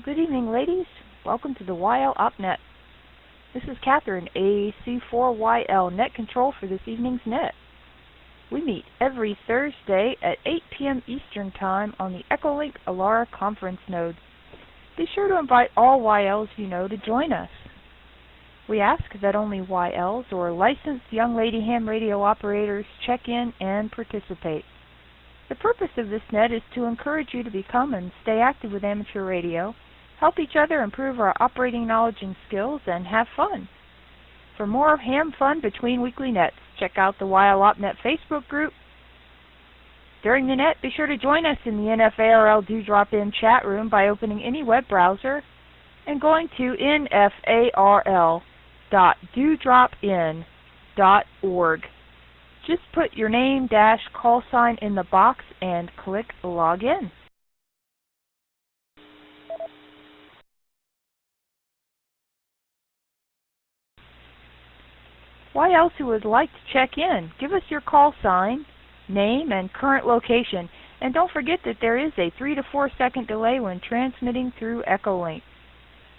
Good evening, ladies. Welcome to the YL OpNet. This is Catherine, AAC4YL Net Control for this evening's net. We meet every Thursday at 8 p.m. Eastern Time on the Echolink ALARA Conference node. Be sure to invite all YLs you know to join us. We ask that only YLs or licensed young lady ham radio operators check in and participate. The purpose of this net is to encourage you to become and stay active with amateur radio, help each other improve our operating knowledge and skills, and have fun. For more ham fun between weekly nets, check out the YL OpNet Facebook group. During the net, be sure to join us in the NFARL Do-Drop-In chat room by opening any web browser and going to nfarl.dodropin.org. Just put your name - call sign in the box and click Login. YLs who would like to check in, give us your call sign, name, and current location. And don't forget that there is a 3 to 4 second delay when transmitting through Echolink.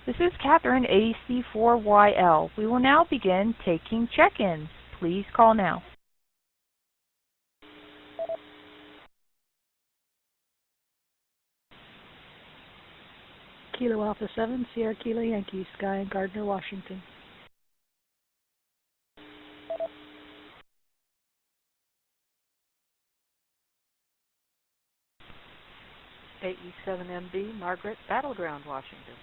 This is Catherine, AC4YL. We will now begin taking check-ins. Please call now. Kilo Alpha 7, Sierra Kilo Yankee, Sky and Gardner, Washington. AE7MB, Margaret, Battleground, Washington.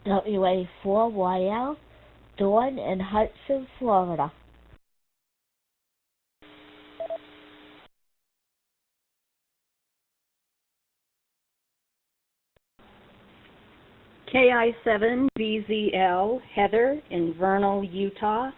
WA4YL, Dawn in Hudson, Florida. KI7BZL, Heather in Vernal, Utah.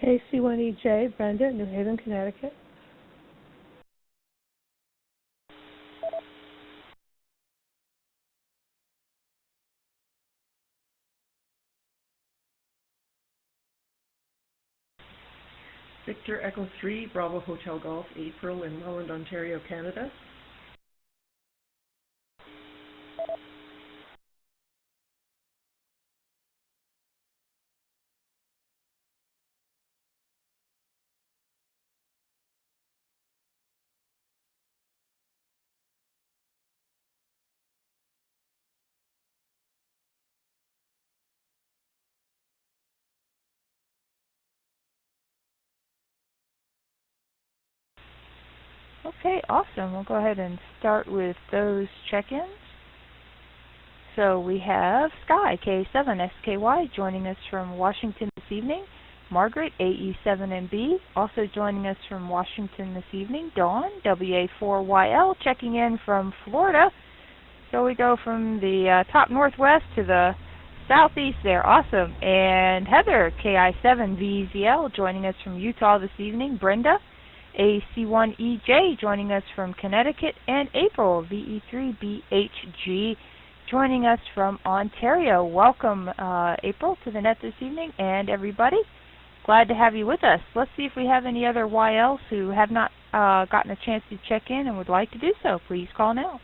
AC1EJ, Brenda, New Haven, Connecticut. Victor Echo 3, Bravo Hotel Golf, April in Welland, Ontario, Canada. Okay, awesome. We'll go ahead and start with those check-ins. So we have Sky, K7SKY, joining us from Washington this evening. Margaret, AE7MB, also joining us from Washington this evening. Dawn, WA4YL, checking in from Florida. So we go from the top northwest to the southeast there. Awesome. And Heather, KI7VZL, joining us from Utah this evening. Brenda, AC1EJ, joining us from Connecticut. And April, VE3BHG, joining us from Ontario. Welcome, April, to the net this evening, and everybody. Glad to have you with us. Let's see if we have any other YLs who have not gotten a chance to check in and would like to do so. Please call now.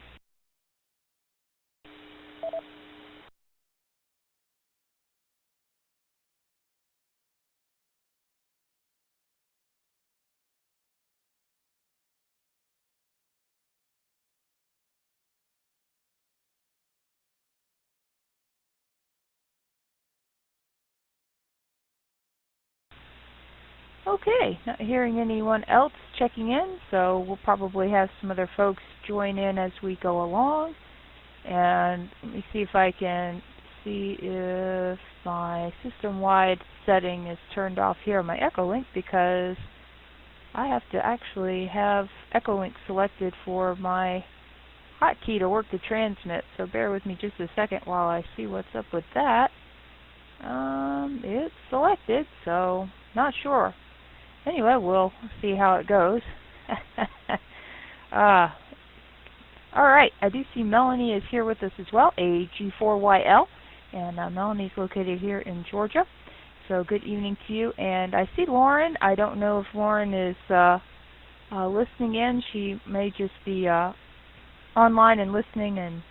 Okay, not hearing anyone else checking in, so we'll probably have some other folks join in as we go along. And let me see if I can see if my system-wide setting is turned off here on my Echolink, because I have to actually have Echolink selected for my hotkey to work the transmit, so bear with me just a second while I see what's up with that. It's selected, so not sure. Anyway, we'll see how it goes. Alright, I do see Melanie is here with us as well, AG4YL, and Melanie's located here in Georgia. So good evening to you. And I see Lauren. I don't know if Lauren is listening in. She may just be online and listening and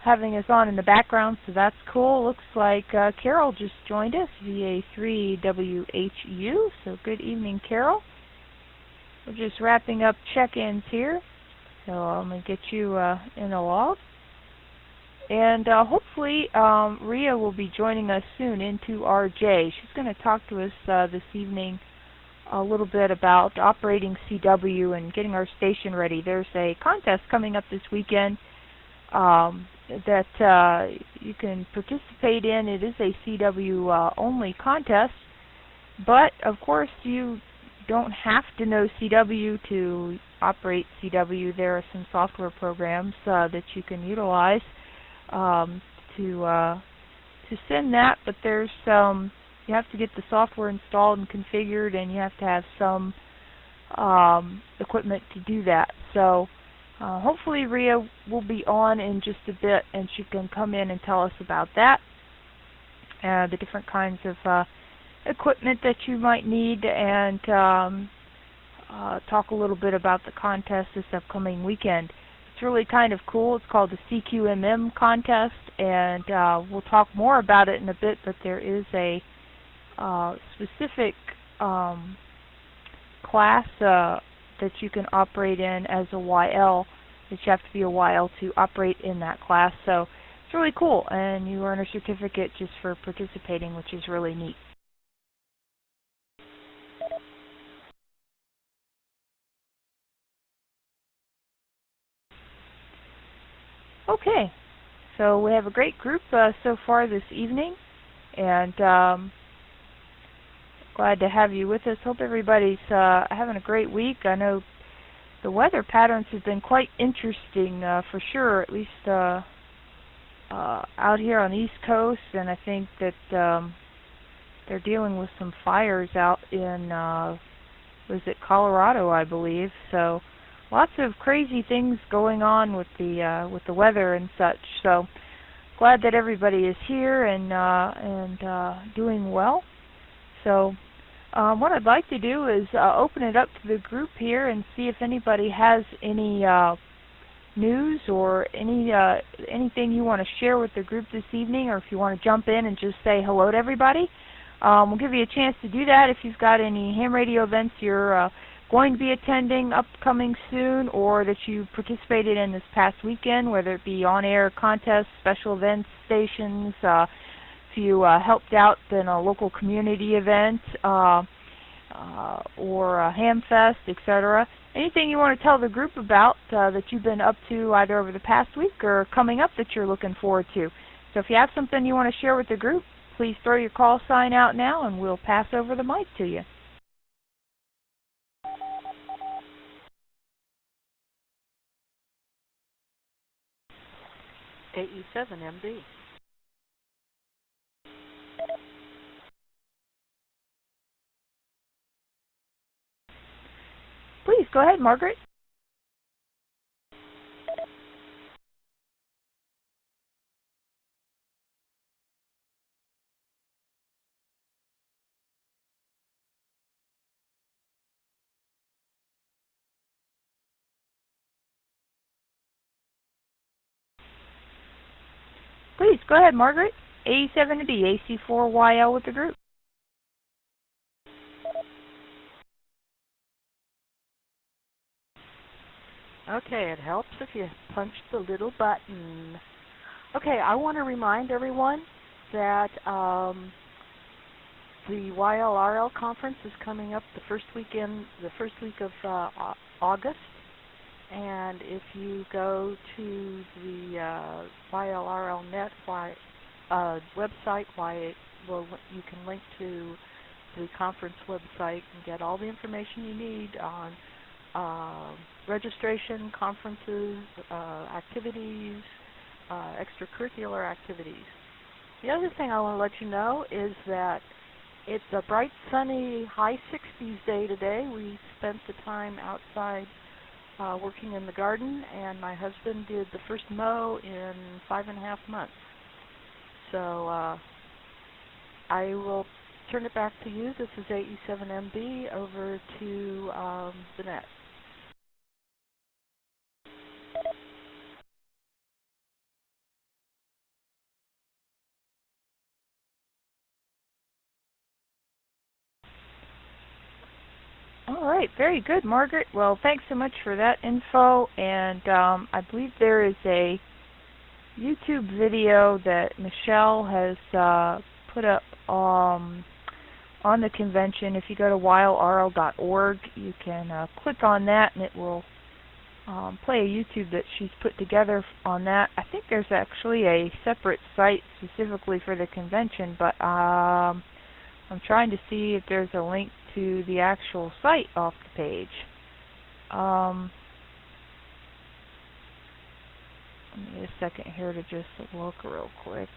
having us on in the background, so that's cool. Looks like Carol just joined us, VA3WHU, so good evening, Carol. We're just wrapping up check-ins here, so I'm going to get you in a log. And hopefully Rhea will be joining us soon into RJ. She's going to talk to us this evening a little bit about operating CW and getting our station ready. There's a contest coming up this weekend that you can participate in. It is a CW only contest, but of course you don't have to know CW to operate CW. There are some software programs that you can utilize to send that, but there's you have to get the software installed and configured, and you have to have some equipment to do that. So hopefully Rhea will be on in just a bit, and she can come in and tell us about that, the different kinds of equipment that you might need, and talk a little bit about the contest this upcoming weekend. It's really kind of cool. It's called the CQMM contest, and we'll talk more about it in a bit, but there is a specific class that you can operate in as a YL, that you have to be a YL to operate in that class. So it's really cool, and you earn a certificate just for participating, which is really neat. Okay, so we have a great group so far this evening, and glad to have you with us. Hope everybody's having a great week. I know the weather patterns have been quite interesting for sure, at least out here on the East Coast, and I think that they're dealing with some fires out in, was it Colorado, I believe. So lots of crazy things going on with the weather and such. So glad that everybody is here and doing well. So what I'd like to do is open it up to the group here and see if anybody has any news or anything you want to share with the group this evening, or if you want to jump in and just say hello to everybody. We'll give you a chance to do that if you've got any ham radio events you're going to be attending upcoming soon, or that you participated in this past weekend, whether it be on-air contests, special events, stations, if you helped out in a local community event, or a ham fest, etc. Anything you want to tell the group about that you've been up to either over the past week or coming up that you're looking forward to. So if you have something you want to share with the group, please throw your call sign out now and we'll pass over the mic to you. AE7MB. Please, go ahead, Margaret. Please, go ahead, Margaret. A7B, AC4YL with the group. Okay, it helps if you punch the little button. Okay, I want to remind everyone that the YLRL conference is coming up the first week of August. And if you go to the YLRL.net website, you can link to the conference website and get all the information you need on registration, conferences, activities, extracurricular activities. The other thing I want to let you know is that it's a bright, sunny, high 60s day today. We spent the time outside working in the garden, and my husband did the first mow in 5.5 months. So I will turn it back to you. This is AE7MB over to the net. All right, very good, Margaret. Well, thanks so much for that info. And I believe there is a YouTube video that Michelle has put up on the convention. If you go to whilerl.org, you can click on that, and it will play a YouTube that she's put together on that. I think there's actually a separate site specifically for the convention, but I'm trying to see if there's a link to the actual site off the page. Give me a second here to just look real quick.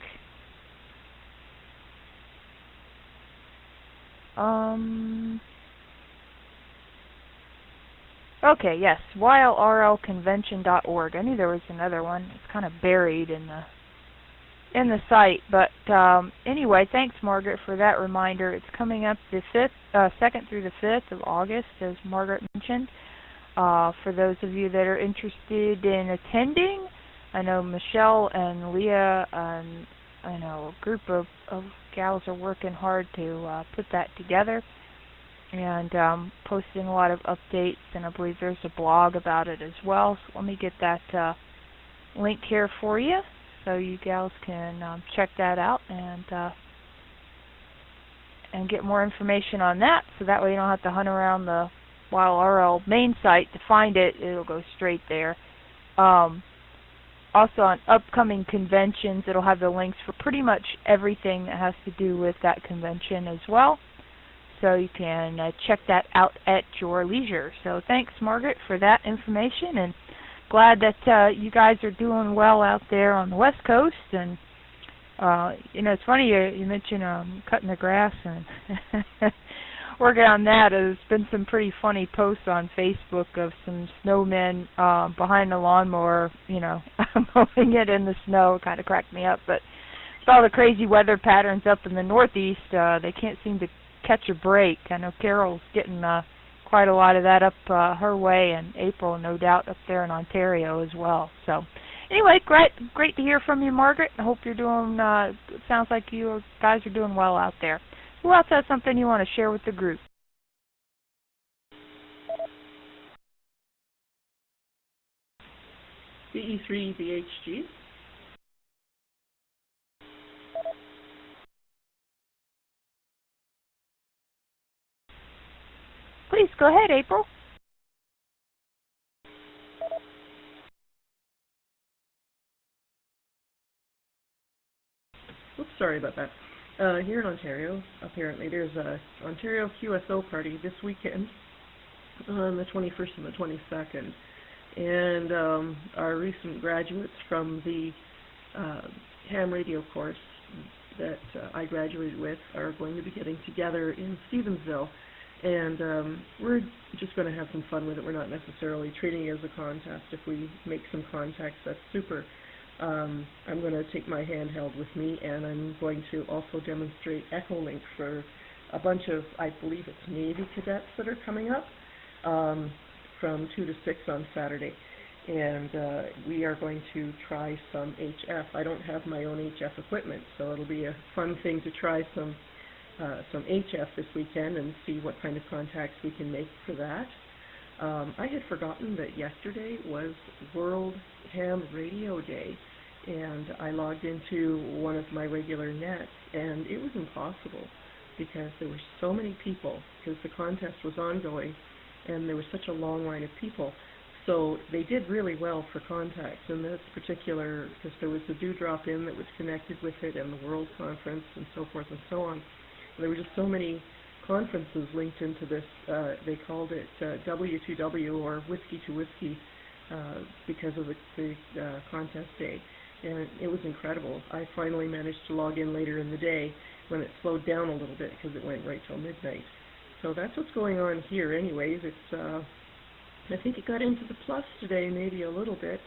Okay, yes, whilerlconvention.org. I knew there was another one. It's kind of buried in the site, but anyway, thanks, Margaret, for that reminder. It's coming up the 2nd through the 5th of August, as Margaret mentioned. For those of you that are interested in attending, I know Michelle and Leah and I know a group of gals are working hard to put that together and posting a lot of updates, and I believe there's a blog about it as well. So let me get that link here for you, so you gals can check that out and get more information on that. So that way you don't have to hunt around the WildRL main site to find it. It'll go straight there. Also on upcoming conventions, it'll have the links for pretty much everything that has to do with that convention as well. So you can check that out at your leisure. So thanks, Margaret, for that information, and glad that you guys are doing well out there on the West Coast. And you know, it's funny you mentioned cutting the grass and working on that. There's been some pretty funny posts on Facebook of some snowmen behind the lawnmower, you know, mowing it in the snow. Kind of cracked me up. But with all the crazy weather patterns up in the Northeast, they can't seem to catch a break. I know Carol's getting quite a lot of that up her way, and April, no doubt, up there in Ontario as well. So anyway, great to hear from you, Margaret. I hope you're doing, it sounds like you guys are doing well out there. Who else has something you want to share with the group? BE3BHG. Please go ahead, April. Oops, sorry about that. Here in Ontario, apparently there's a Ontario QSO party this weekend on the 21st and the 22nd. And our recent graduates from the ham radio course that I graduated with are going to be getting together in Stevensville. And we're just going to have some fun with it. We're not necessarily treating it as a contest. If we make some contacts, that's super. I'm going to take my handheld with me, and I'm going to also demonstrate Echolink for a bunch of, I believe it's Navy cadets that are coming up from 2 to 6 on Saturday. And we are going to try some HF. I don't have my own HF equipment, so it'll be a fun thing to try some HF this weekend and see what kind of contacts we can make for that. I had forgotten that yesterday was World Ham Radio Day, and I logged into one of my regular nets, and it was impossible because there were so many people, because the contest was ongoing, and there was such a long line of people. So they did really well for contacts, and that's particular because there was the Dewdrop that was connected with it, and the World Conference, and so forth and so on. There were just so many conferences linked into this. They called it W2W, or Whiskey to Whiskey, because of the contest day. And it was incredible. I finally managed to log in later in the day when it slowed down a little bit because it went right till midnight. So that's what's going on here anyways. It's I think it got into the plus today, maybe a little bit,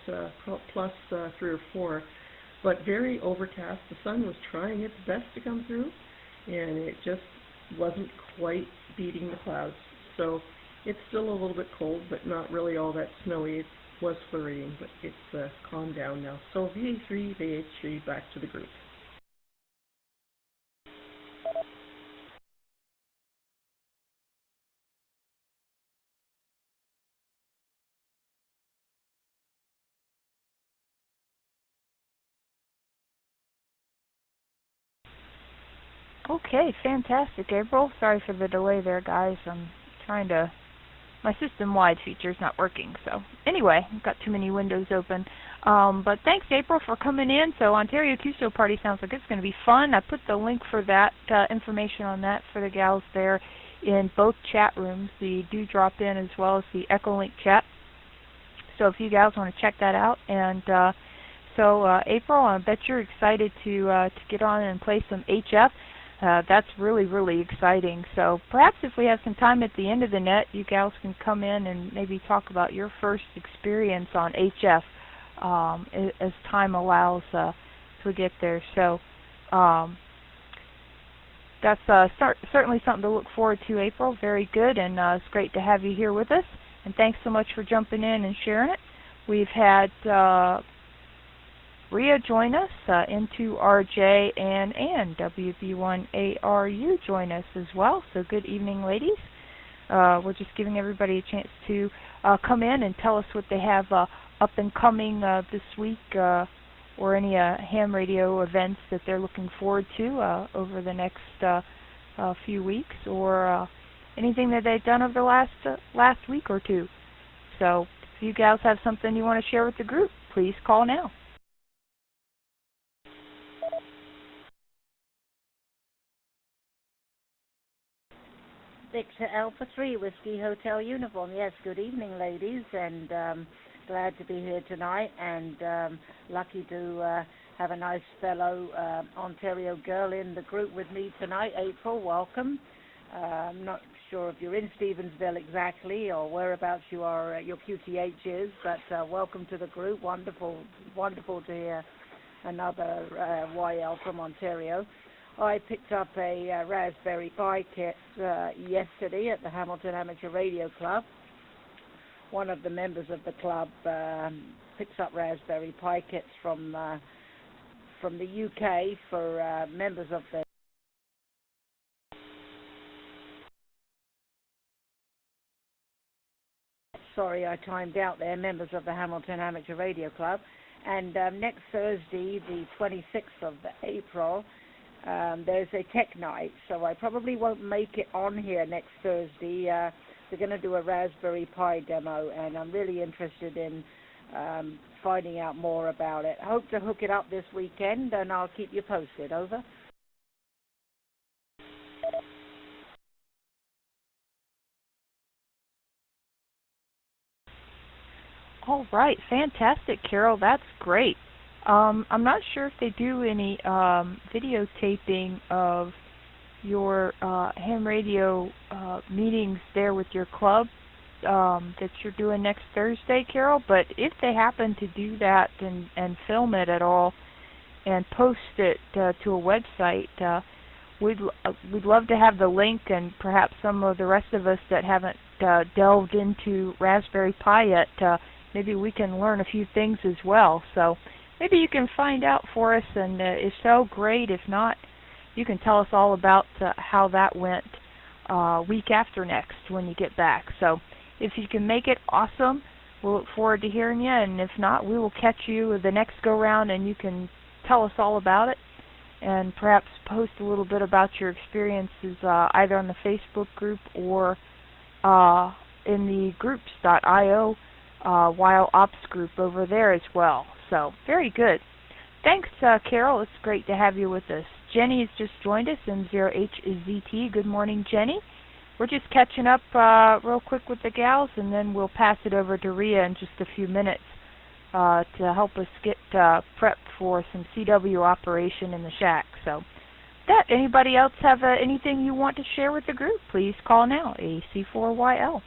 plus 3 or 4, but very overcast. The sun was trying its best to come through, and it just wasn't quite beating the clouds. So it's still a little bit cold, but not really all that snowy. It was flurrying, but it's calmed down now. So VA3, VH3, back to the group. Okay, fantastic, April. Sorry for the delay there, guys. I'm trying to... My system-wide feature is not working. So anyway, I've got too many windows open. But thanks, April, for coming in. So Ontario QSO Party sounds like it's going to be fun. I put the link for that, information on that for the gals there in both chat rooms, the Do Drop In as well as the Echolink chat. So if you gals want to check that out. And April, I bet you're excited to get on and play some HF. That's really, really exciting. So perhaps if we have some time at the end of the net, you gals can come in and maybe talk about your first experience on HF as time allows to get there. So that's certainly something to look forward to, April. Very good, and it's great to have you here with us. And thanks so much for jumping in and sharing it. We've had Rhea join us, N2RJ, and Ann, WB1ARU, join us as well. So good evening, ladies. We're just giving everybody a chance to come in and tell us what they have up and coming this week, or any ham radio events that they're looking forward to over the next few weeks, or anything that they've done over the last week or two. So if you gals have something you want to share with the group, please call now. Victor Alpha 3, Whiskey Hotel Uniform. Yes, good evening, ladies, and glad to be here tonight, and lucky to have a nice fellow Ontario girl in the group with me tonight. April, welcome. I'm not sure if you're in Stevensville exactly or whereabouts you are, your QTH is, but welcome to the group. Wonderful to hear another YL from Ontario. I picked up a Raspberry Pi kit yesterday at the Hamilton Amateur Radio Club. One of the members of the club picks up Raspberry Pi kits from the UK for members of the... Sorry, I timed out there, members of the Hamilton Amateur Radio Club. And next Thursday, the 26th of April, there's a tech night, so I probably won't make it on here next Thursday. They're going to do a Raspberry Pi demo, and I'm really interested in finding out more about it. I hope to hook it up this weekend, and I'll keep you posted. Over. All right, fantastic, Carol. That's great. I'm not sure if they do any videotaping of your ham radio meetings there with your club that you're doing next Thursday, Carol, but if they happen to do that and film it at all and post it to a website, we'd love to have the link, and perhaps some of the rest of us that haven't delved into Raspberry Pi yet, maybe we can learn a few things as well. So maybe you can find out for us, and if so, great. If not, you can tell us all about how that went week after next when you get back. So if you can make it, awesome. We'll look forward to hearing you, and if not, we will catch you the next go-round, and you can tell us all about it, and perhaps post a little bit about your experiences either on the Facebook group or in the groups.io Wild Ops group over there as well. So very good. Thanks, Carol. It's great to have you with us. Jenny has just joined us in 0HZT. Good morning, Jenny. We're just catching up real quick with the gals, and then we'll pass it over to Rhea in just a few minutes to help us get prepped for some CW operation in the shack. So, that anybody else have anything you want to share with the group? Please call now, AC4YL.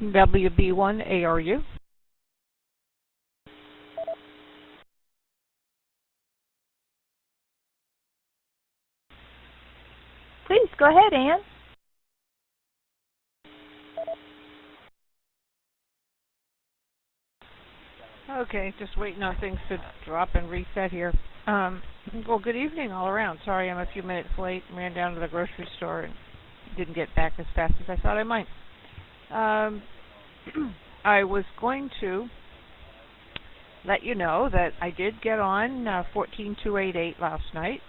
WB1ARU. Please go ahead, Ann. Okay, just waiting on things to drop and reset here. Well, good evening all around. Sorry I'm a few minutes late. Ran down to the grocery store and didn't get back as fast as I thought I might. I was going to let you know that I did get on 14288 last night.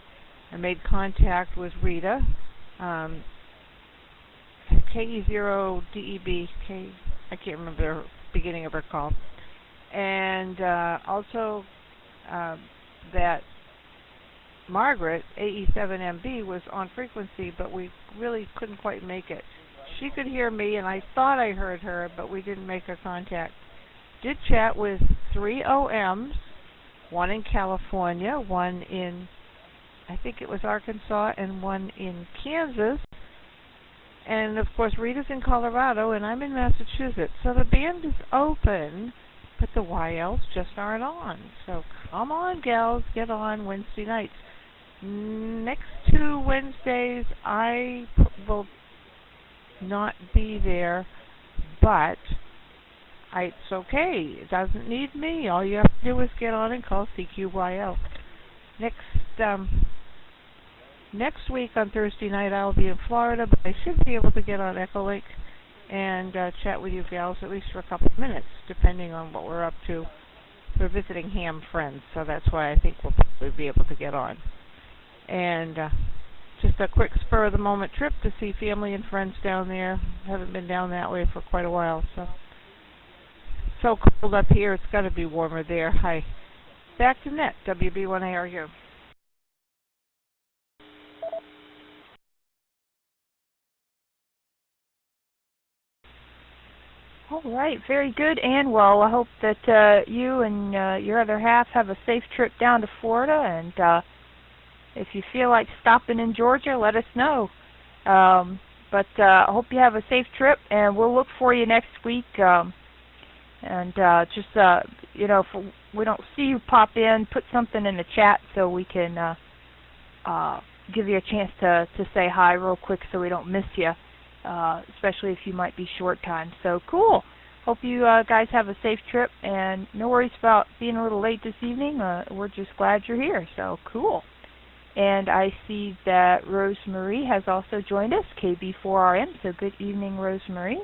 I made contact with Rita, KE0DEB, I can't remember the beginning of her call, and also that Margaret, AE7MB, was on frequency, but we really couldn't quite make it. She could hear me, and I thought I heard her, but we didn't make a contact. Did chat with 3 OMs, one in California, one in, I think it was Arkansas, and one in Kansas. And, of course, Rita's in Colorado, and I'm in Massachusetts. So the band is open, but the YLs just aren't on. So come on, gals, get on Wednesday nights. Next 2 Wednesdays, I will not be there, but it's okay. It doesn't need me. All you have to do is get on and call CQYL. Next week on Thursday night, I'll be in Florida, but I should be able to get on Echolink and chat with you gals at least for a couple of minutes, depending on what we're up to. We're visiting ham friends, so that's why I think we'll probably be able to get on. And just a quick spur-of-the-moment trip to see family and friends down there. Haven't been down that way for quite a while, so cold up here, it's got to be warmer there. Hi. Back to net, WB1ARU. All right, very good, Ann. Well, I hope that you and your other half have a safe trip down to Florida, and if you feel like stopping in Georgia, let us know. But I hope you have a safe trip, and we'll look for you next week. And just, if we don't see you pop in, put something in the chat so we can give you a chance to say hi real quick so we don't miss you, especially if you might be short time. So cool. Hope you guys have a safe trip, and no worries about being a little late this evening. We're just glad you're here, so cool. And I see that Rosemarie has also joined us, KB4RM, so good evening, Rosemarie.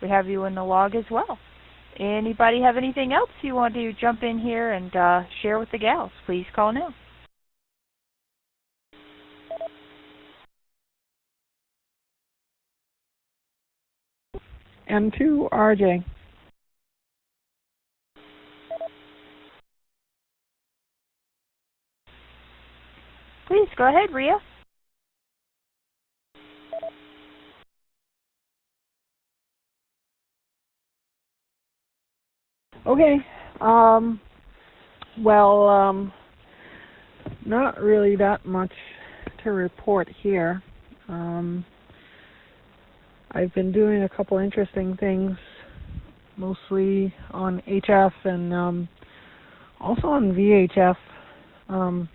We have you in the log as well. Anybody have anything else you want to jump in here and share with the gals? Please call now. M2 RJ. Please go ahead, Rhea. Okay. Not really that much to report here. I've been doing a couple interesting things, mostly on HF and also on VHF. I'm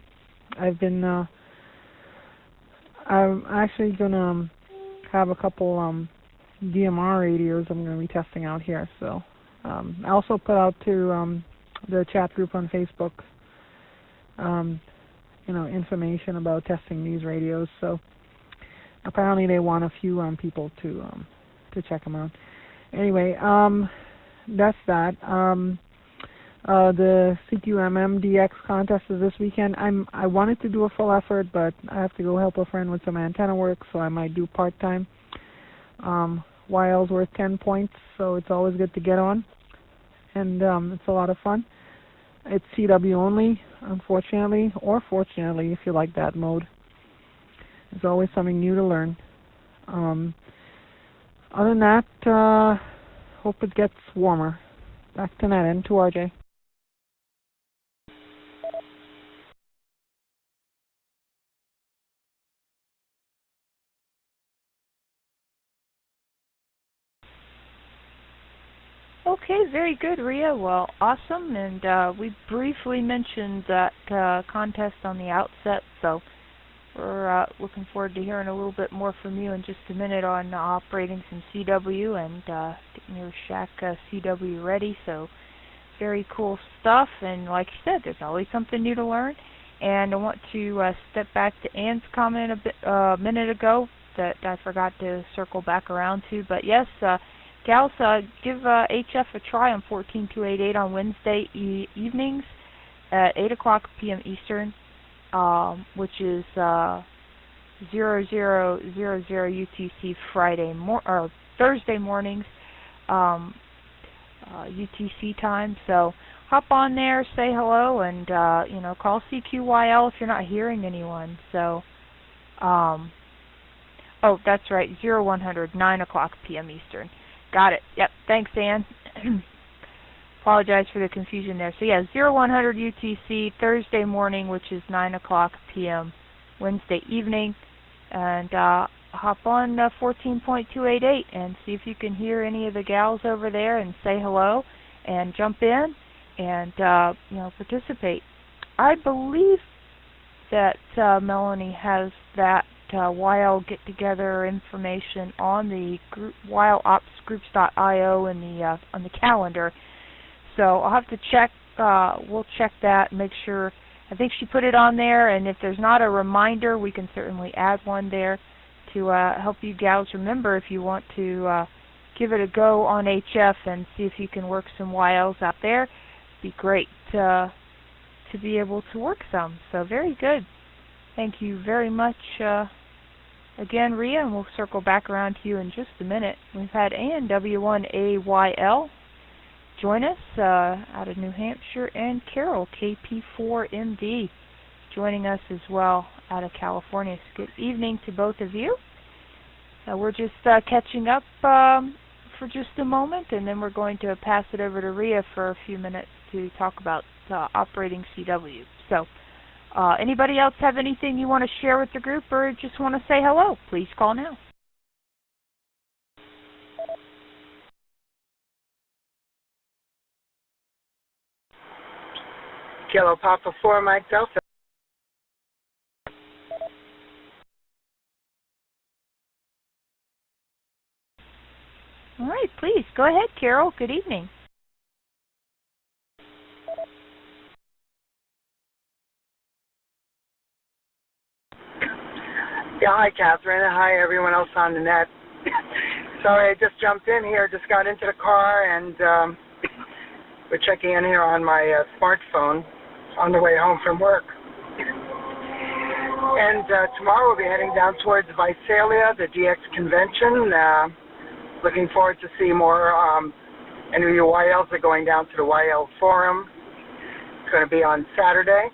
actually going to have a couple DMR radios I'm going to be testing out here. So I also put out to the chat group on Facebook, information about testing these radios. So apparently they want a few people to check them out. Anyway, that's that. The CQMMDX contest is this weekend. I wanted to do a full effort, but I have to go help a friend with some antenna work, so I might do part-time. YL's worth 10 points, so it's always good to get on, and it's a lot of fun. It's CW only, unfortunately, or fortunately, if you like that mode. There's always something new to learn. Other than that, hope it gets warmer. Back to that end to RJ. Okay, very good, Rhea. Well, awesome. And we briefly mentioned that contest on the outset, so we're looking forward to hearing a little bit more from you in just a minute on operating some CW and getting your shack CW ready. So very cool stuff. And like you said, there's always something new to learn. And I want to step back to Ann's comment a minute ago that I forgot to circle back around to. But yes, gals, give HF a try on 14288 on Wednesday evenings at 8 o'clock p.m. Eastern, which is 0000 UTC Thursday mornings UTC time. So hop on there, say hello, and call CQYL if you're not hearing anyone. So, oh, that's right, 0100 9 o'clock p.m. Eastern. Got it. Yep. Thanks, Ann. Apologize for the confusion there. So yeah, 0100 UTC Thursday morning, which is 9 o'clock p.m. Wednesday evening, and hop on 14.288 and see if you can hear any of the gals over there and say hello and jump in and participate. I believe that Melanie has that YL get together information on the group YLOpsGroups.io in the on the calendar. So I'll have to check. We'll check that and make sure. I think she put it on there, and if there's not a reminder, we can certainly add one there to help you gals remember if you want to give it a go on HF and see if you can work some YLs out there. It'd be great to be able to work some. So very good. Thank you very much again, Rhea, and we'll circle back around to you in just a minute. We've had Ann, W1AYL, join us out of New Hampshire, and Carol, KP4MD, joining us as well out of California. So good evening to both of you. We're just catching up for just a moment, and then we're going to pass it over to Rhea for a few minutes to talk about operating CW. So anybody else have anything you want to share with the group or just want to say hello? Please call now. Kilo Papa 4, Mike Delta. All right, please, go ahead, Carol. Good evening. Yeah, hi, Catherine. Hi, everyone else on the net. Sorry, I just jumped in here, just got into the car, and we're checking in here on my smartphone on the way home from work. And tomorrow we'll be heading down towards Visalia, the DX convention. Looking forward to see more. Any of you YLs are going down to the YL forum. It's going to be on Saturday.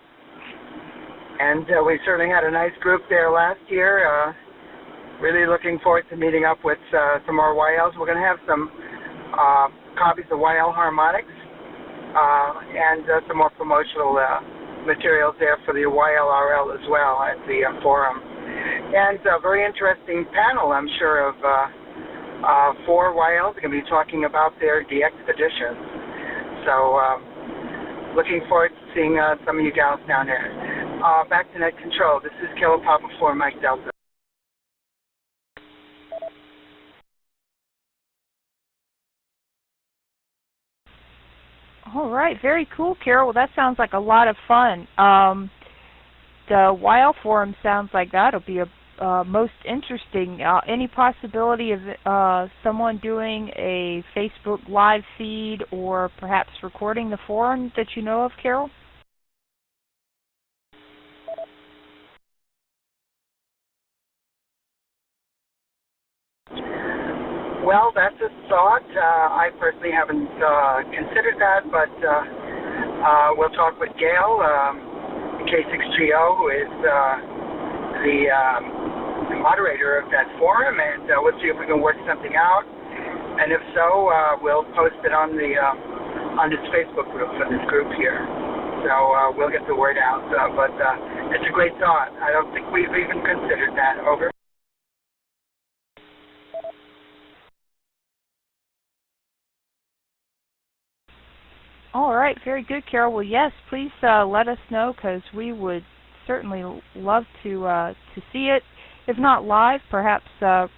And we certainly had a nice group there last year. Really looking forward to meeting up with some more YLs. We're going to have some copies of YL Harmonics and some more promotional materials there for the YLRL as well at the forum. And a very interesting panel, I'm sure, of 4 YLs are going to be talking about their DX editions. So looking forward to seeing some of you gals down there. Back to net control. This is Kilo Papa 4, Mike Delta. All right, very cool, Carol. Well, that sounds like a lot of fun. The YL forum sounds like that'll be most interesting. Any possibility of someone doing a Facebook live feed or perhaps recording the forum that you know of, Carol? Well, that's a thought. I personally haven't considered that, but We'll talk with Gail, K6GO, who is the moderator of that forum, and we'll see if we can work something out. And if so, we'll post it on this Facebook group for this group here. So we'll get the word out. But it's a great thought. I don't think we've even considered that. Over. All right, very good, Carol. Well, yes, please let us know, because we would certainly love to see it. If not live, perhaps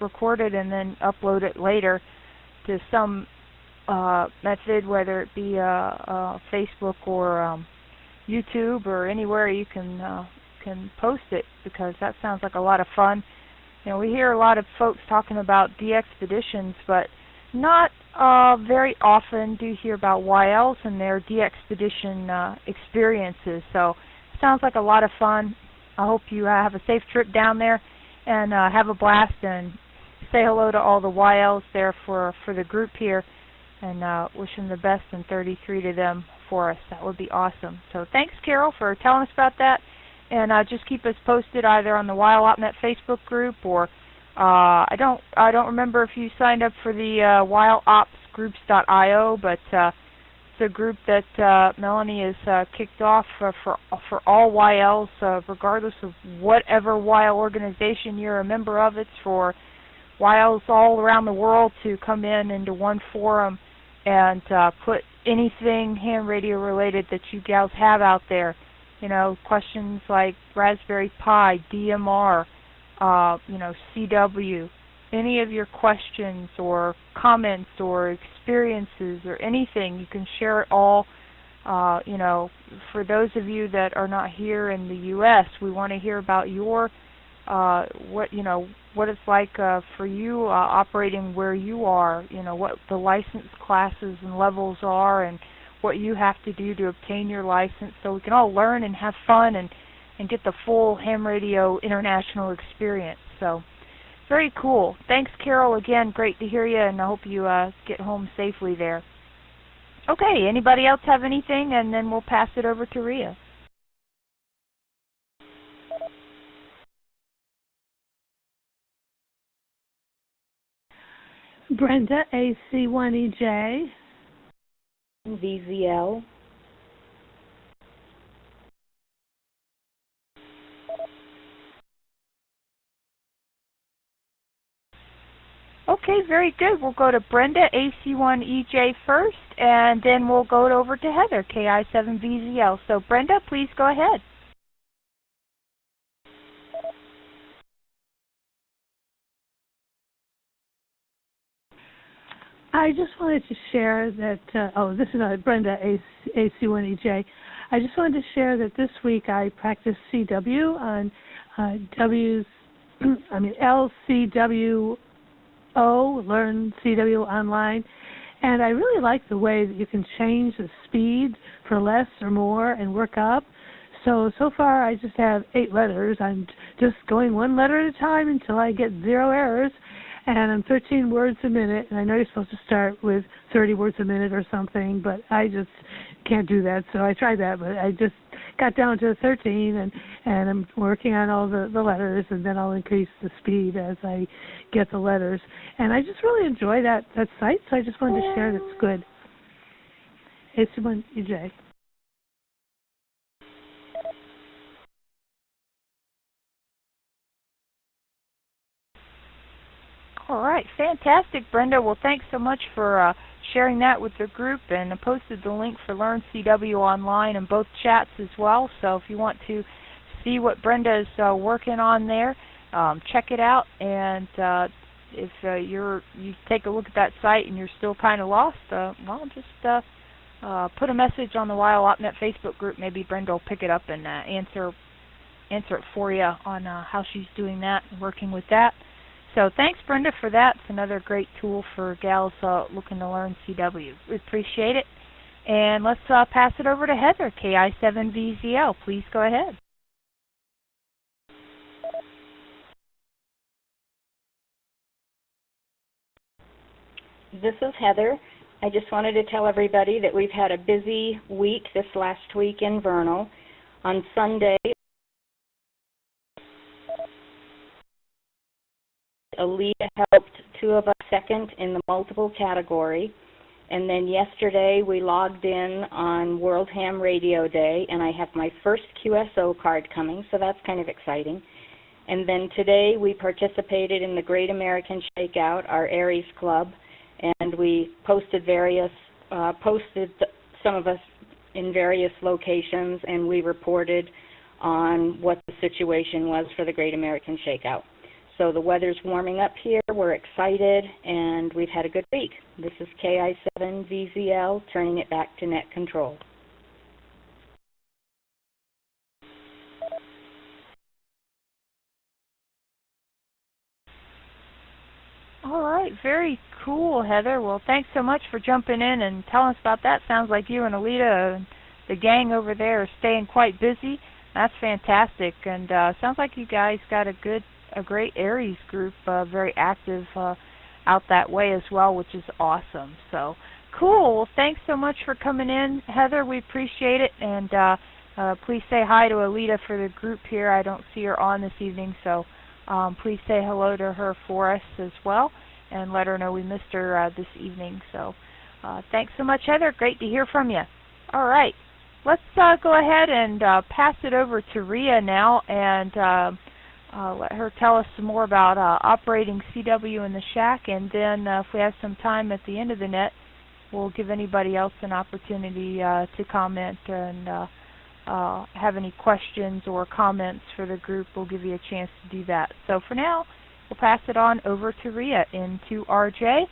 record it and then upload it later to some method, whether it be Facebook or YouTube or anywhere you can post it, because that sounds like a lot of fun. You know, we hear a lot of folks talking about DXpeditions, but not very often do you hear about YLs and their DXpedition experiences. So it sounds like a lot of fun. I hope you have a safe trip down there and have a blast, and say hello to all the YLs there for the group here, and wish them the best in 33 to them for us. That would be awesome. So thanks, Carol, for telling us about that, and just keep us posted either on the WildOpNet Facebook group, or I don't remember if you signed up for the WildOpsGroups.io, but it's a group that Melanie has kicked off for all YLs, regardless of whatever YL organization you're a member of. It's for YLs all around the world to come in into one forum and put anything ham radio related that you gals have out there. You know, questions like Raspberry Pi, DMR, CW, any of your questions or comments or experiences or anything, you can share it all. For those of you that are not here in the U.S., we want to hear about your what it's like for you operating where you are. You know, what the license classes and levels are, and what you have to do to obtain your license, so we can all learn and have fun and get the full ham radio international experience. So very cool. Thanks, Carol, again. Great to hear you, and I hope you get home safely there. Okay, anybody else have anything? And then we'll pass it over to Rhea. Brenda, AC1EJ. VZL. Okay, very good. We'll go to Brenda, AC1EJ first, and then we'll go over to Heather, KI7VZL. So Brenda, please go ahead. I just wanted to share that, this is Brenda, AC1EJ. I just wanted to share that this week I practiced CW on LCWO, Learn CW Online, and I really like the way that you can change the speed for less or more and work up. So far I just have 8 letters. I'm just going one letter at a time until I get 0 errors. And I'm 13 words a minute, and I know you're supposed to start with 30 words a minute or something, but I just can't do that. So I tried that, but I just got down to 13, and I'm working on all the letters, and then I'll increase the speed as I get the letters. And I just really enjoy that site, so I just wanted to share that's good. AC1EJ. All right, fantastic, Brenda. Well, thanks so much for sharing that with the group, and I posted the link for Learn CW online in both chats as well. So if you want to see what Brenda is working on there, check it out. And if you take a look at that site and you're still kind of lost, just put a message on the WildOpNet Facebook group. Maybe Brenda will pick it up and answer it for you on how she's doing that and working with that. So thanks, Brenda, for that. It's another great tool for gals looking to learn CW. We appreciate it. And let's pass it over to Heather, KI7VZL. Please go ahead. This is Heather, I just wanted to tell everybody that we've had a busy week this last week in Vernal. On Sunday, Alita helped two of us second in the multiple category. And then yesterday we logged in on World Ham Radio Day, and I have my first QSO card coming, so that's kind of exciting. And then today we participated in the Great American Shakeout, our Aries Club, and we posted some of us in various locations, and we reported on what the situation was for the Great American Shakeout. So the weather's warming up here, we're excited, and we've had a good week. This is KI7VZL, turning it back to net control. All right, very cool, Heather. Well, thanks so much for jumping in and telling us about that. Sounds like you and Alita and the gang over there are staying quite busy. That's fantastic, and sounds like you guys got a great Aries group, very active out that way as well, which is awesome. So cool. Well, thanks so much for coming in, Heather. We appreciate it, and please say hi to Alita for the group here. I don't see her on this evening, so please say hello to her for us as well, and let her know we missed her this evening. So thanks so much, Heather. Great to hear from you. All right, let's go ahead and pass it over to Rhea now, and let her tell us some more about operating CW in the shack, and then if we have some time at the end of the net, we'll give anybody else an opportunity to comment and have any questions or comments for the group. We'll give you a chance to do that. So for now, we'll pass it on over to Rhea in 2RJ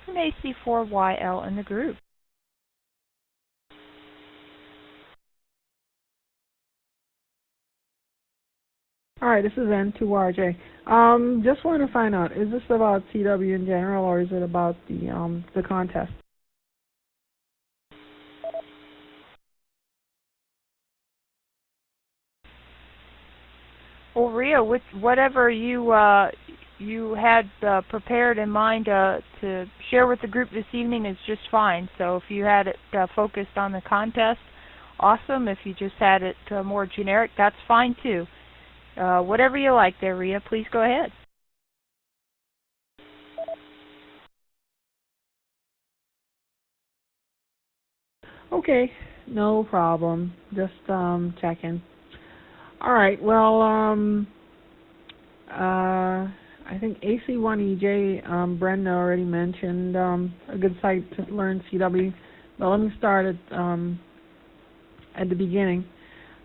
from AC4YL in the group. All right, this is N2RJ. Just want to find out, is this about CW in general, or is it about the contest? Well, Rhea, whatever you had prepared in mind to share with the group this evening is just fine. So if you had it focused on the contest, awesome. If you just had it more generic, that's fine too. Whatever you like there, Rhea, please go ahead. Okay, no problem. Just checking. All right, well, I think AC1EJ, Brenda already mentioned a good site to learn CW. But let me start at the beginning.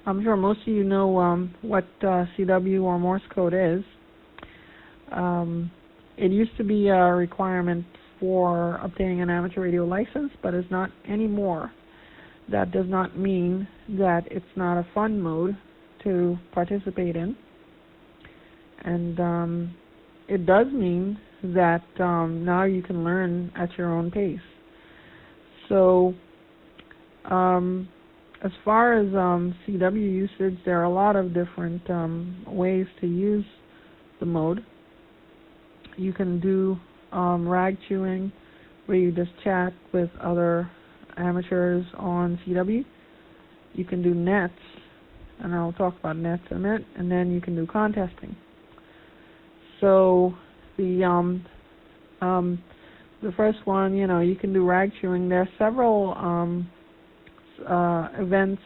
I'm sure most of you know what CW or Morse code is. It used to be a requirement for obtaining an amateur radio license, but it's not anymore. That does not mean that it's not a fun mode to participate in. And it does mean that now you can learn at your own pace. So as far as CW usage, there are a lot of different ways to use the mode. You can do rag chewing, where you just chat with other amateurs on CW. You can do nets, and I'll talk about nets in a minute, and then you can do contesting. So the first one, you can do rag chewing. There are several events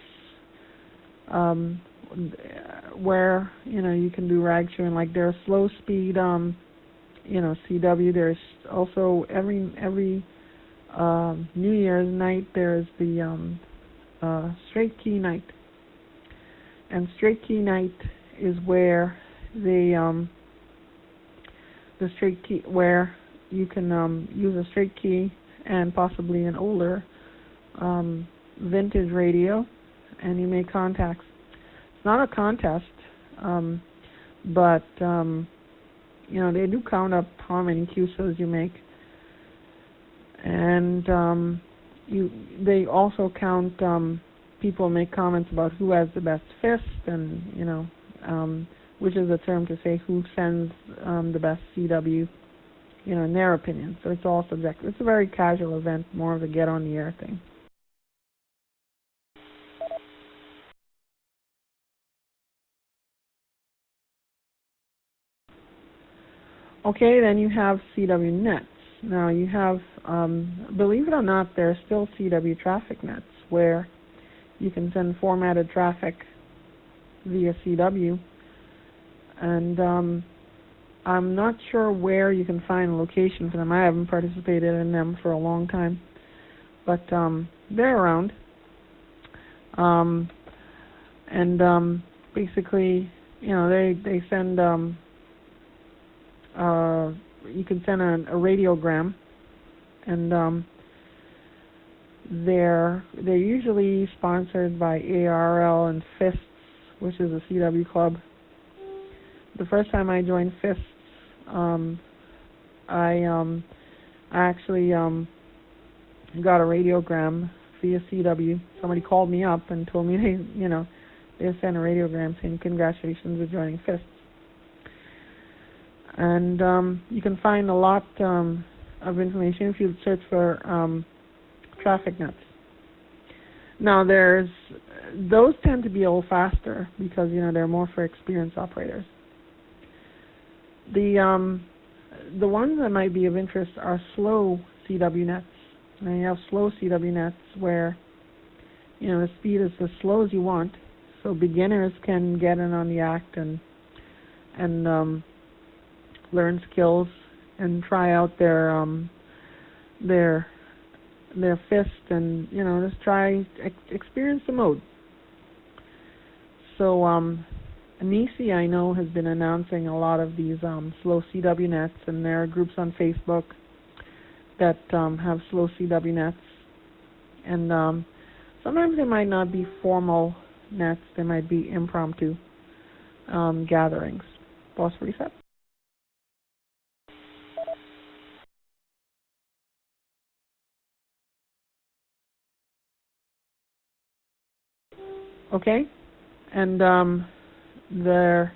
where you can do rag chewing. Like there's slow speed CW. There's also every New Year's night there's the straight key night, and straight key night is where the straight key, where you can use a straight key and possibly an older vintage radio, and you make contacts. It's not a contest, but they do count up how many QSOs you make, and they also count people make comments about who has the best fist, and which is a term to say who sends the best CW in their opinion. So it's all subjective. It's a very casual event, more of a get on the air thing. Okay, then you have CW nets. Now you have, believe it or not, there are still CW traffic nets where you can send formatted traffic via CW, and I'm not sure where you can find a location for them. I haven't participated in them for a long time, but they're around. Basically, they send. You can send a radiogram, and they're usually sponsored by ARL and FISTS, which is a CW club. The first time I joined FISTS, I actually got a radiogram via CW. Somebody called me up and told me they sent a radiogram saying congratulations for joining FISTS. And you can find a lot of information if you search for traffic nets. Now those tend to be a little faster because they're more for experienced operators. The ones that might be of interest are slow CW nets. And you have slow CW nets where the speed is as slow as you want, so beginners can get in on the act and learn skills and try out their fist and just try experience the mode. So Nisi, I know, has been announcing a lot of these slow CW nets, and there are groups on Facebook that have slow CW nets, and sometimes they might not be formal nets, they might be impromptu gatherings. Boss reset. Okay, and the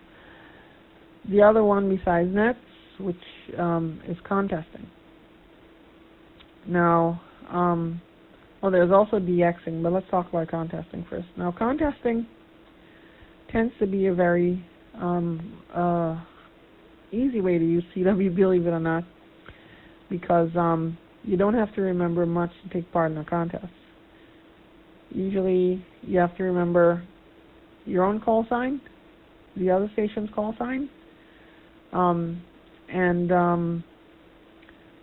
other one besides nets, which is contesting. Now, there's also DXing, but let's talk about contesting first. Now, contesting tends to be a very easy way to use CW, believe it or not, because you don't have to remember much to take part in a contest. Usually, you have to remember your own call sign, the other station's call sign, and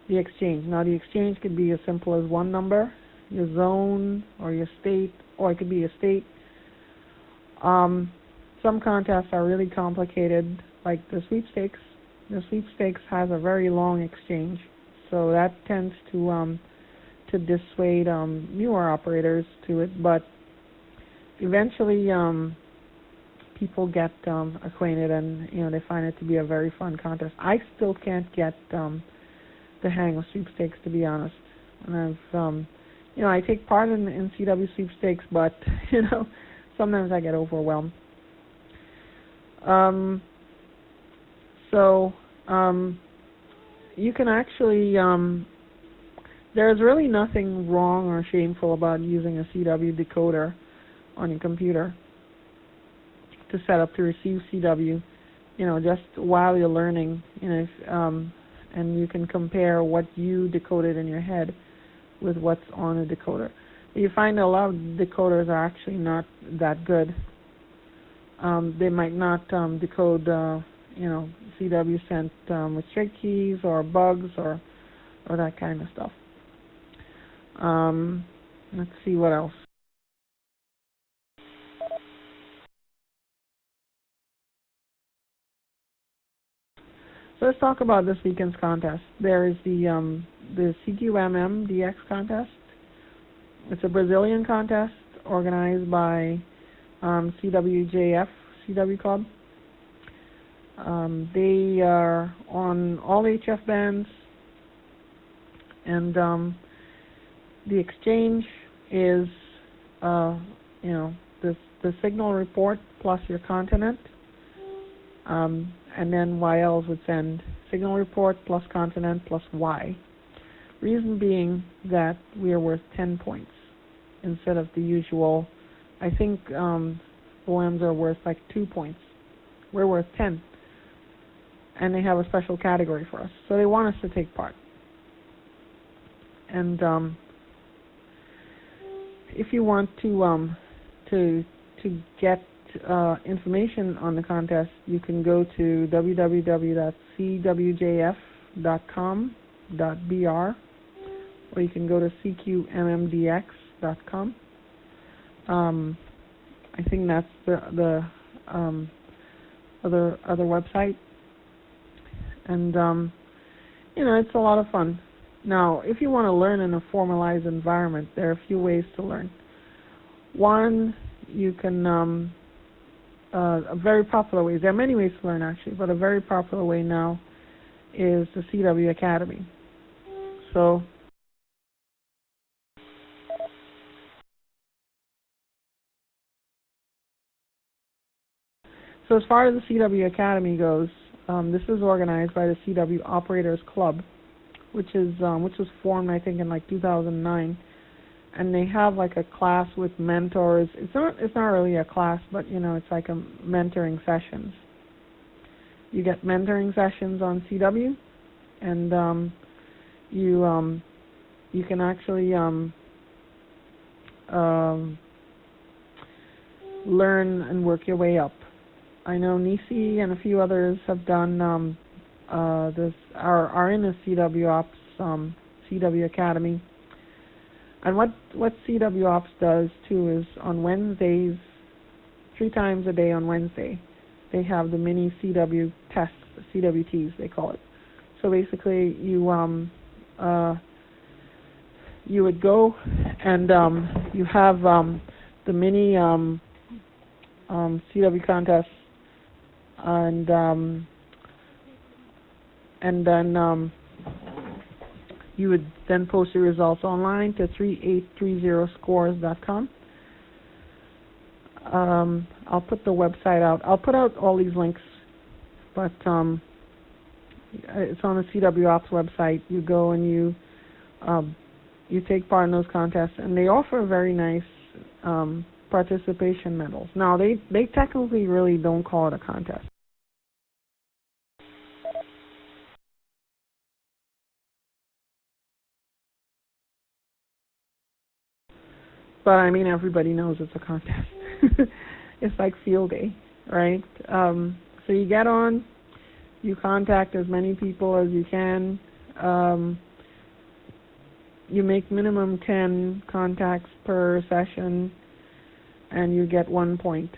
the exchange. Now, the exchange could be as simple as one number, your zone, or your state, or it could be a state. Some contests are really complicated, like the sweepstakes. The sweepstakes has a very long exchange, so that tends to dissuade newer operators to it, but eventually people get acquainted, and they find it to be a very fun contest. I still can't get the hang of sweepstakes, to be honest, and I've I take part in CW sweepstakes, but sometimes I get overwhelmed. So you can actually there's really nothing wrong or shameful about using a CW decoder on your computer to set up to receive CW, just while you're learning, and you can compare what you decoded in your head with what's on a decoder. You find a lot of decoders are actually not that good. They might not decode, CW sent with straight keys or bugs or that kind of stuff. Let's see what else. So let's talk about this weekend's contest. There is the CQMM DX contest. It's a Brazilian contest organized by CWJF, CW Club. They are on all HF bands, and the exchange is, the signal report plus your continent, and then YLs would send signal report plus continent plus Y. Reason being that we are worth 10 points instead of the usual. I think OMs are worth like 2 points. We're worth 10. And they have a special category for us. So they want us to take part. And if you want to get information on the contest, you can go to www.cwjf.com.br, or you can go to cqmmdx.com. I think that's the other website, and it's a lot of fun. Now, if you want to learn in a formalized environment, there are a few ways to learn. One, you can a very popular way. There are many ways to learn actually, but a very popular way now is the CW Academy. So as far as the CW Academy goes, this is organized by the CW Operators Club, which was formed I think in like 2009, and they have like a class with mentors. It's not really a class, but it's like a mentoring sessions. You get mentoring sessions on CW, and you can actually learn and work your way up. I know Nisi and a few others have done this, are in the CW Ops CW Academy. And what CW Ops does too is on Wednesdays, 3 times a day on Wednesday, they have the mini CW tests, CWTs they call it. So basically you would go and you have the mini CW contests, and then you would then post your results online to 3830scores.com. I'll put the website out. I'll put out all these links, but it's on the CW Ops website. You go and you take part in those contests, and they offer very nice participation medals. Now, they technically really don't call it a contest. But I mean, everybody knows it's a contest. It's like field day, right? So you get on, you contact as many people as you can. You make minimum 10 contacts per session, and you get 1 point.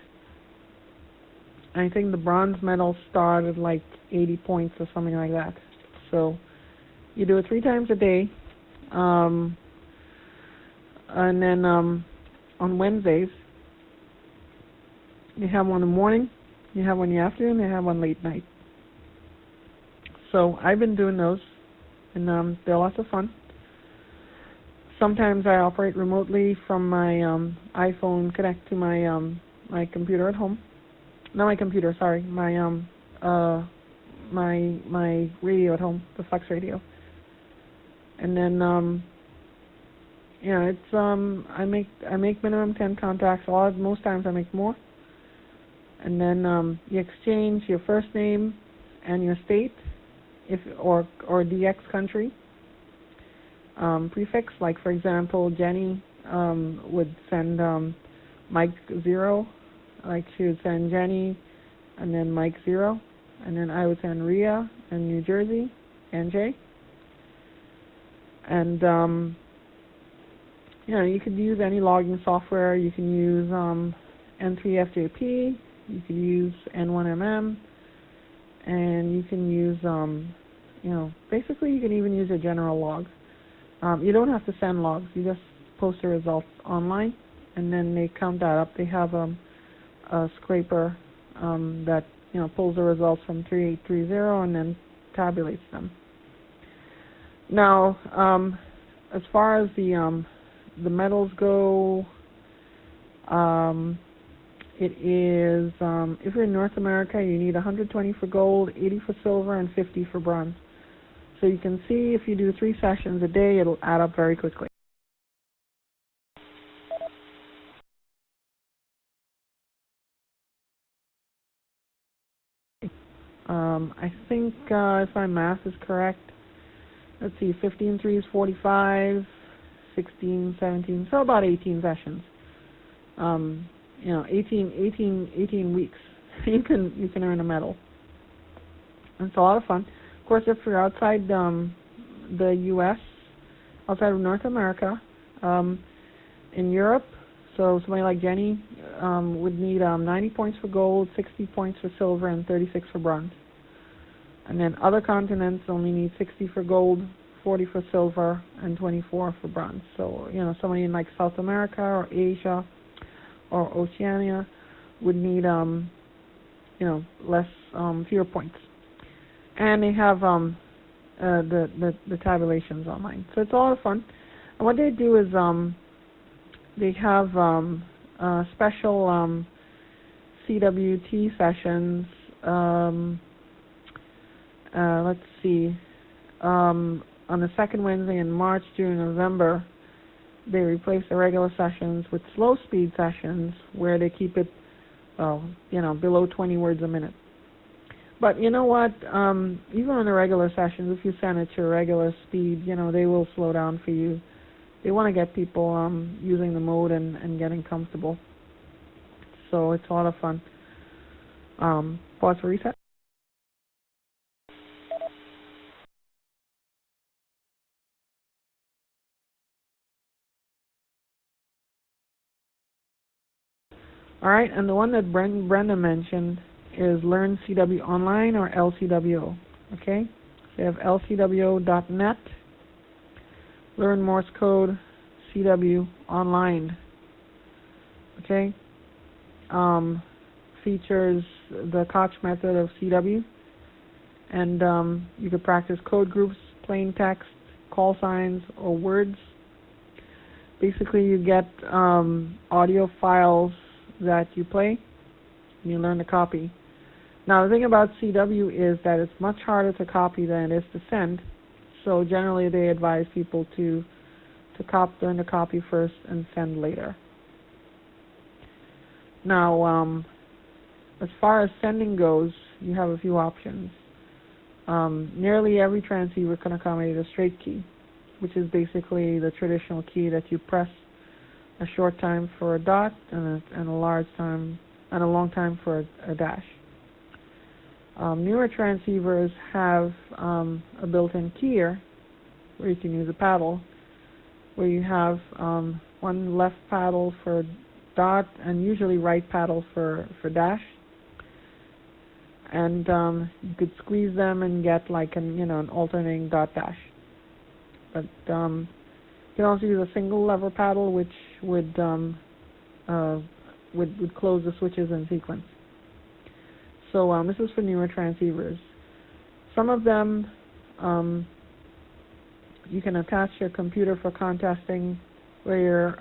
I think the bronze medal started like 80 points or something like that. So you do it 3 times a day. And then on Wednesdays, you have one in the morning, you have one in the afternoon, you have one late night. So I've been doing those, and they're lots of fun. Sometimes I operate remotely from my iPhone, connect to my my computer at home. Not my computer, sorry, my my radio at home, the Flex radio. And then it's I make minimum 10 contacts. Most times I make more. And then you exchange your first name and your state, or DX country. Prefix, like for example, Jenny would send Mike 0, like she would send Jenny and then Mike 0, and then I would send Rhea in New Jersey, NJ. And you could use any logging software. You can use N3FJP, you can use N1MM, and you can use basically you can even use a general log. You don't have to send logs. You just post the results online, and then they count that up. They have a scraper that pulls the results from 3830 and then tabulates them. Now, as far as the medals go, it is, if you're in North America, you need 120 for gold, 80 for silver, and 50 for bronze. So you can see if you do 3 sessions a day, it'll add up very quickly. I think if my math is correct, let's see, 15 3 is 45, 16, 17, so about 18 sessions. 18 weeks. you can earn a medal. It's a lot of fun. Of course, if you're outside the U.S., outside of North America, in Europe, so somebody like Jenny would need 90 points for gold, 60 points for silver, and 36 for bronze. And then other continents only need 60 for gold, 40 for silver, and 24 for bronze. So, somebody in like South America or Asia or Oceania would need, fewer points. And they have the tabulations online. So it's a lot of fun. And what they do is they have special CWT sessions. Let's see. On the second Wednesday in March, June, November, they replace the regular sessions with slow speed sessions where they keep it, below 20 words a minute. But you know what? Even on the regular sessions, if you send it to a regular speed, they will slow down for you. They want to get people using the mode and getting comfortable. So it's a lot of fun. Pause for reset. All right, and the one that Brenda mentioned is Learn CW Online, or LCWO. Okay, so you have lcwo.net, Learn Morse Code, CW Online. Okay, features the Koch method of CW, and you could practice code groups, plain text, call signs, or words. Basically, you get audio files that you play, and you learn to copy. Now, the thing about CW is that it's much harder to copy than it is to send, so generally they advise people to learn to copy first and send later. Now, as far as sending goes, you have a few options. Nearly every transceiver can accommodate a straight key, which is basically the traditional key that you press a short time for a dot and a large time and a long time for a dash. Newer transceivers have a built-in keyer where you can use a paddle, where you have one left paddle for dot and usually right paddle for dash. And you could squeeze them and get like an alternating dot dash. But you can also use a single lever paddle, which would close the switches in sequence. So this is for newer transceivers. Some of them you can attach your computer for contesting, where your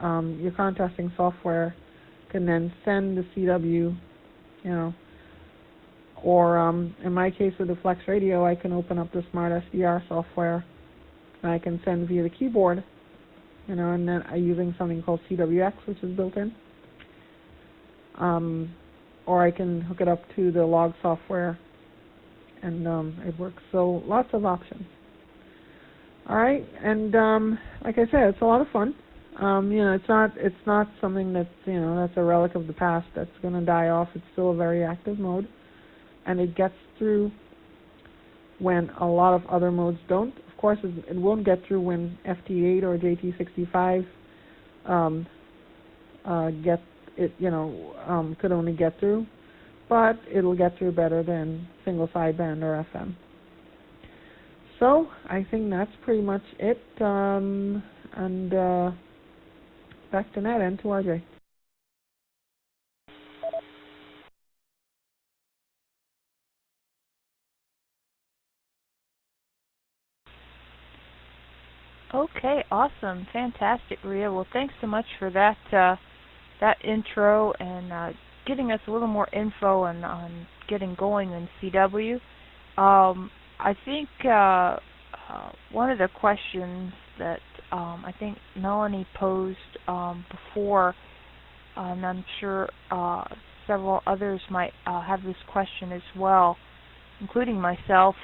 contesting software can then send the CW, or in my case with the Flex Radio, I can open up the Smart SDR software and I can send via the keyboard, and then using something called CWX, which is built in. Or I can hook it up to the log software, and it works. So lots of options. All right, and like I said, it's a lot of fun. It's not something that's that's a relic of the past that's going to die off. It's still a very active mode, and it gets through when a lot of other modes don't. Of course, it won't get through when FT8 or JT65 could only get through, but it'll get through better than single sideband or FM. So I think that's pretty much it. And back to Ned and to RJ. Okay, awesome, fantastic, Ria. Well, thanks so much for that intro and getting us a little more info on getting going in CW. I think one of the questions that I think Melanie posed before, and I'm sure several others might have this question as well, including myself,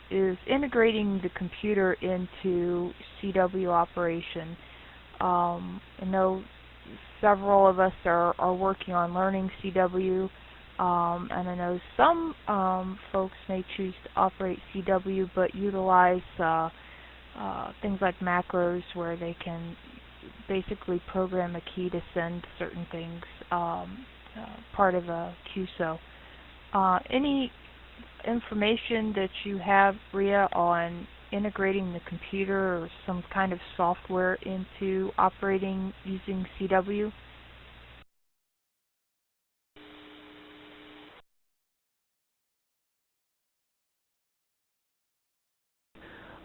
is integrating the computer into CW operation. I know several of us are working on learning CW, and I know some folks may choose to operate CW but utilize things like macros where they can basically program a key to send certain things, part of a QSO. Any information that you have, Rhea, on integrating the computer or some kind of software into operating using CW?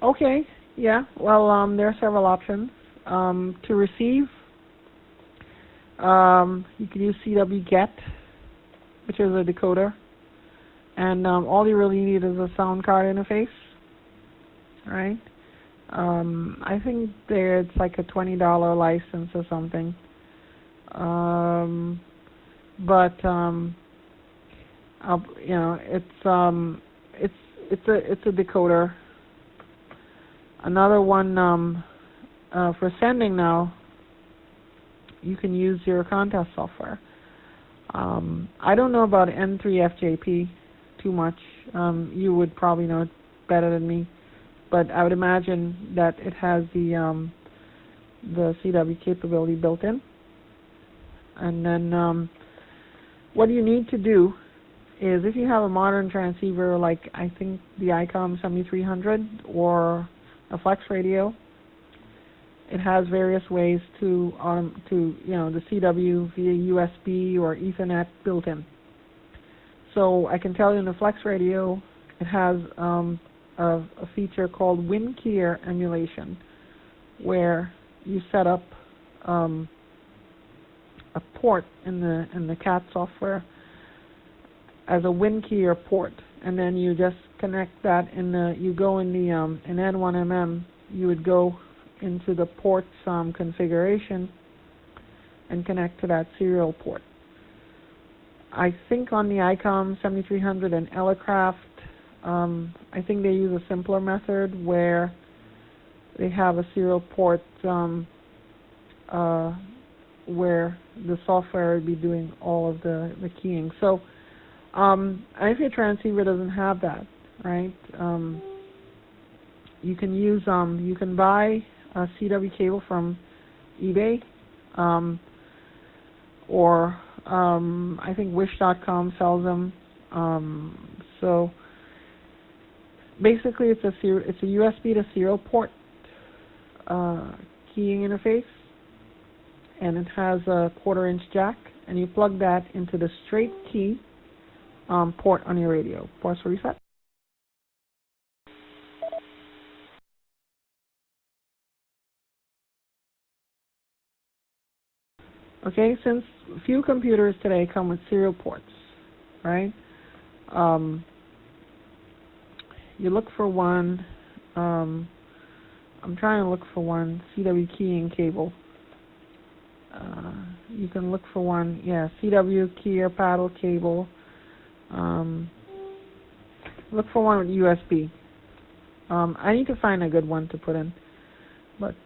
Okay, yeah, well, there are several options. To receive, you can use CW Get, which is a decoder, and all you really need is a sound card interface, right? I think it's like a $20 license or something, but you know, it's a decoder. Another one for sending now, you can use your contest software. I don't know about N3FJP too much. You would probably know it better than me, but I would imagine that it has the CW capability built in. And then what you need to do is, if you have a modern transceiver like I think the ICOM 7300 or a flex radio, it has various ways to the CW via USB or Ethernet built in. So I can tell you in the flex radio, it has a feature called WinKeyer emulation, where you set up a port in the CAT software as a WinKeyer port, and then you just connect that in N1MM. You would go into the ports configuration and connect to that serial port. I think on the ICOM 7300 and Elecraft, I think they use a simpler method where they have a serial port where the software would be doing all of the keying. So if your transceiver doesn't have that, right, you can buy a CW cable from eBay, or I think Wish.com sells them. So basically, it's a USB to serial port keying interface, and it has a 1/4-inch jack, and you plug that into the straight key port on your radio. Pause for reset. Okay, since few computers today come with serial ports, right? You look for one. I'm trying to look for one CW keying cable. You can look for one, yeah, CW keyer paddle cable. Look for one with USB. I need to find a good one to put in, but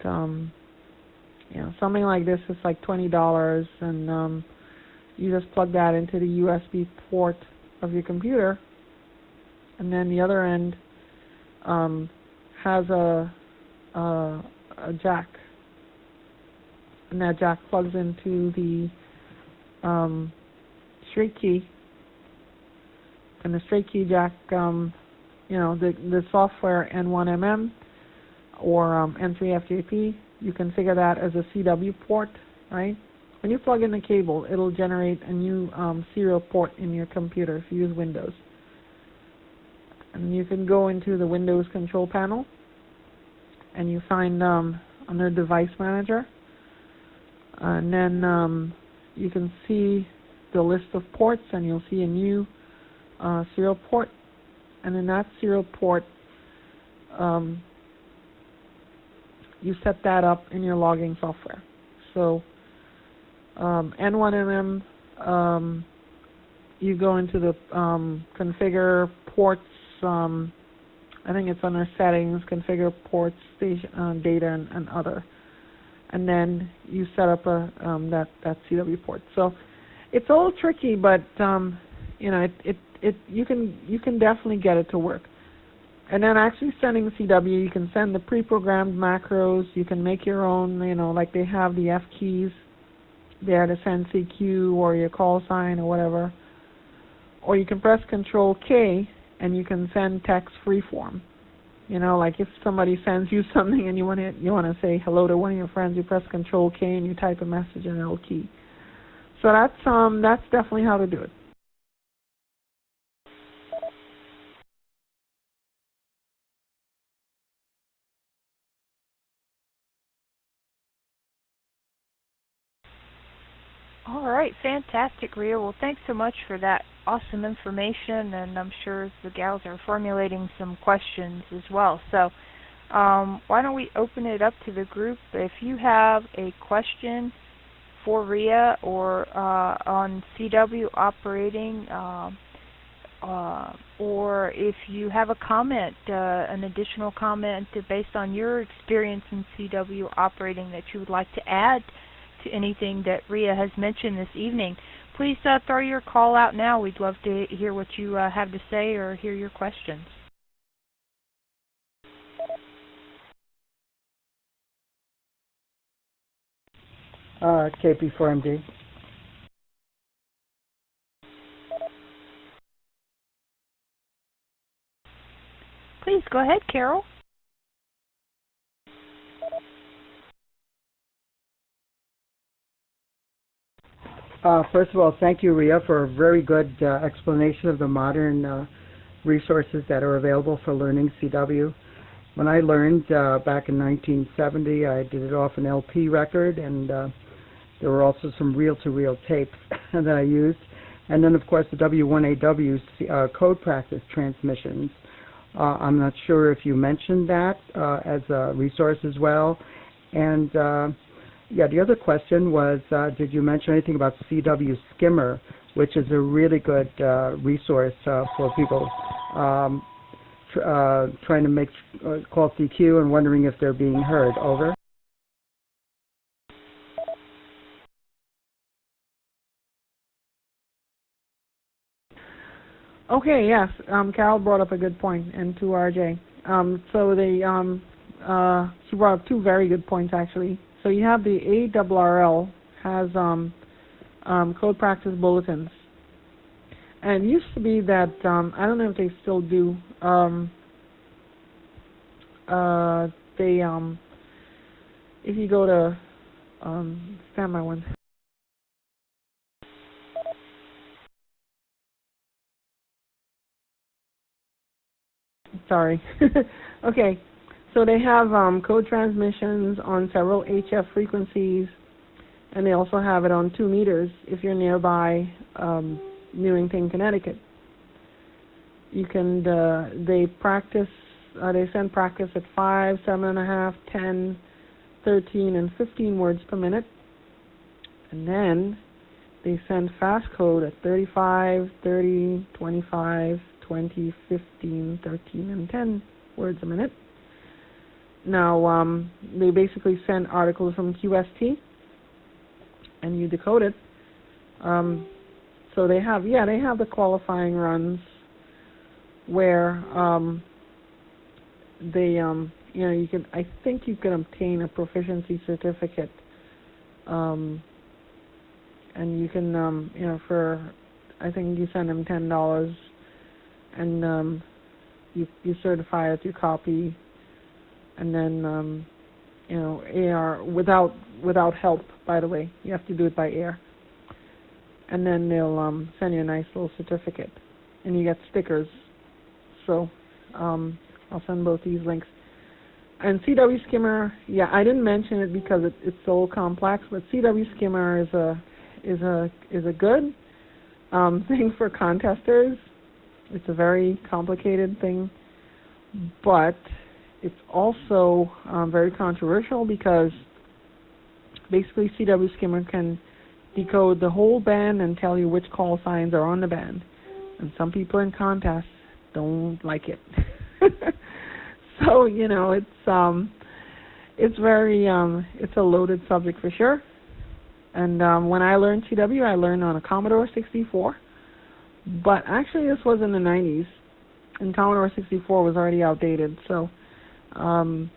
something like this is like $20, and you just plug that into the USB port of your computer, and then the other end has a jack, and that jack plugs into the straight key, and the straight key jack, the software N1MM or N3FJP, you configure that as a CW port, right? When you plug in the cable, it'll generate a new serial port in your computer if you use Windows. And you can go into the Windows control panel, and you find under Device Manager, and then you can see the list of ports, and you'll see a new serial port, and in that serial port, you set that up in your logging software. So N1MM, you go into the configure ports, I think it's under settings, configure ports, station, data, and other, and then you set up a that CW port. So it's a little tricky, but you know, you can definitely get it to work. And then actually sending CW, you can send the pre-programmed macros. You can make your own, you know, like they have the F keys there to send CQ or your call sign or whatever. Or you can press Control K and you can send text freeform. You know, like if somebody sends you something and you want to say hello to one of your friends, you press Control K and you type a message and it'll key. So that's definitely how to do it. All right, fantastic, Rhea. Well, thanks so much for that awesome information, and I'm sure the gals are formulating some questions as well. So why don't we open it up to the group? If you have a question for Rhea or on CW operating, or if you have a comment, an additional comment based on your experience in CW operating that you would like to add to anything that Rhea has mentioned this evening, please throw your call out now. We'd love to hear what you have to say or hear your questions. KP4MD. Please go ahead, Carol. First of all, thank you, Rhea, for a very good explanation of the modern resources that are available for learning CW. When I learned back in 1970, I did it off an LP record, and there were also some reel-to-reel tapes that I used. And then, of course, the W1AW code practice transmissions. I'm not sure if you mentioned that as a resource as well. And yeah, the other question was, did you mention anything about CW Skimmer, which is a really good resource for people trying to make call CQ and wondering if they're being heard? Over. Okay, yes. Carol brought up a good point, and to RJ. So she brought up two very good points, actually. So you have the ARRL has code practice bulletins, and it used to be that I don't know if they still do. If you go to stand by one. Sorry. Okay. So they have code transmissions on several HF frequencies, and they also have it on 2 meters if you're nearby Newington, Connecticut. You can, they send practice at 5, 7.5, 10, 13, and 15 words per minute. And then they send fast code at 35, 30, 25, 20, 15, 13, and 10 words a minute. Now, they basically send articles from QST, and you decode it. So they have the qualifying runs where I think you can obtain a proficiency certificate, and you can, I think you send them $10, and you certify it, you copy. And then, AR without help, by the way. You have to do it by air. And then they'll send you a nice little certificate, and you get stickers. So I'll send both these links. And CW Skimmer, yeah, I didn't mention it because it's so complex, but CW Skimmer is a good. thing for contesters. It's a very complicated thing, but it's also very controversial because basically CW Skimmer can decode the whole band and tell you which call signs are on the band. And some people in contests don't like it. So, you know, it's very it's a loaded subject for sure. And when I learned CW, I learned on a Commodore 64. But actually this was in the 90s, and Commodore 64 was already outdated. So, you know,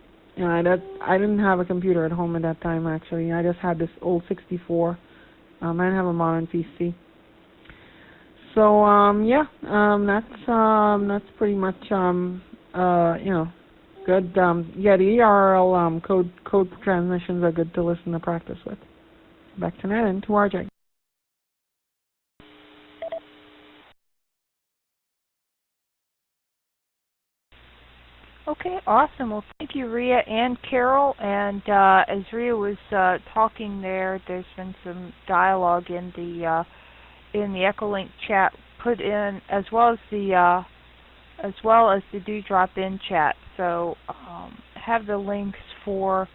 I didn't have a computer at home at that time, actually. I just had this old 64. I didn't have a modern PC. So, yeah, that's pretty much, you know, good. Yeah, the ERL code transmissions are good to listen to practice with. Back to Ned and to RJ. Okay, awesome. Well, thank you, Rhea and Carol. And as Rhea was talking there, there's been some dialogue in the Echolink chat put in, as well as the Do Drop In chat. So have the links for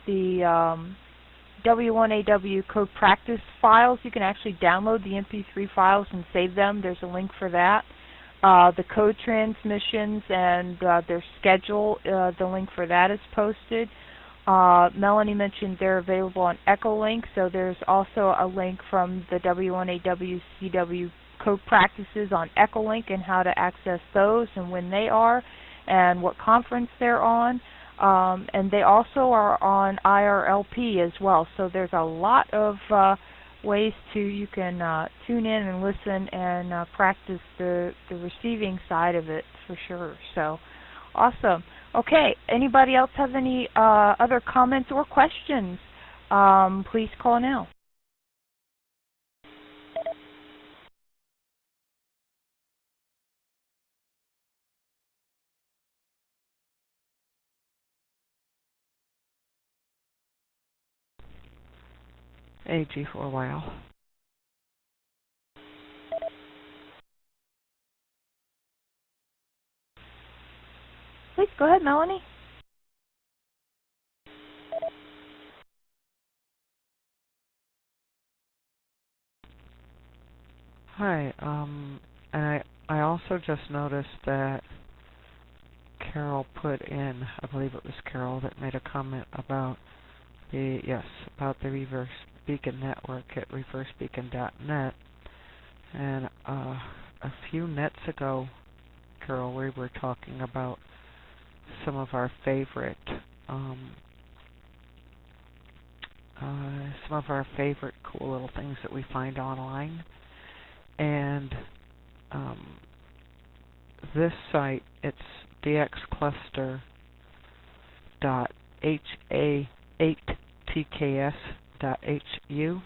the W1AW code practice files. You can actually download the MP3 files and save them. There's a link for that. The code transmissions and their schedule, the link for that is posted. Melanie mentioned they're available on Echolink, so there's also a link from the W1AW CW code practices on Echolink and how to access those and when they are and what conference they're on. And they also are on IRLP as well, so there's a lot of ways you can tune in and listen and practice the receiving side of it for sure. So awesome. Okay, anybody else have any other comments or questions? Please call now. AG4YL. Please go ahead, Melanie. Hi, and I also just noticed that Carol put in, I believe it was Carol that made a comment about about the Reverse Beacon network at reversebeacon.net. And a few nets ago, Carol, we were talking about some of our favorite cool little things that we find online. And this site, it's dxcluster.ha8tks.hu.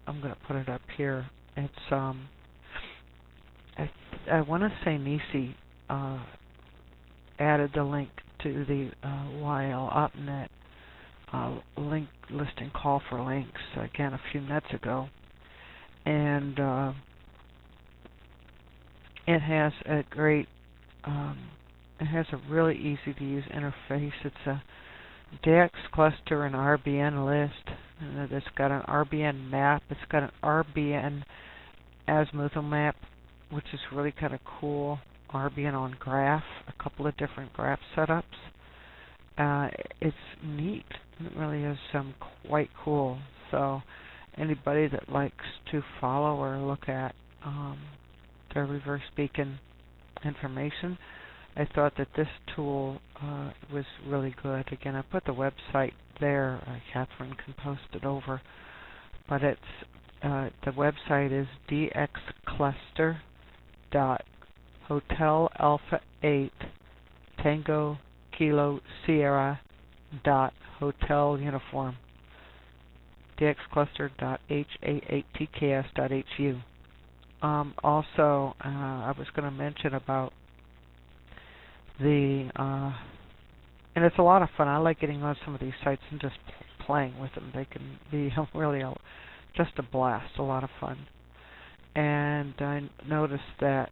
I'm going to put it up here. It's I want to say Nisi added the link to the YL OpNet link listing call for links again a few nets ago, and it has a great it has a really easy to use interface. It's a DX cluster and RBN list, and it's got an RBN map. It's got an RBN azimuthal map, which is really kind of cool. RBN on graph, a couple of different graph setups. It's neat. It really is quite cool. So anybody that likes to follow or look at their reverse beacon information, I thought that this tool was really good. Again, I put the website there. Catherine can post it over. But it's the website is dxcluster.hotelalpha8 Tango Kilo Sierra .hotel uniform. dxcluster.ha8tks.hu. Also, I was going to mention about the and it's a lot of fun. I like getting on some of these sites and just playing with them. They can be really just a blast, a lot of fun. and I noticed that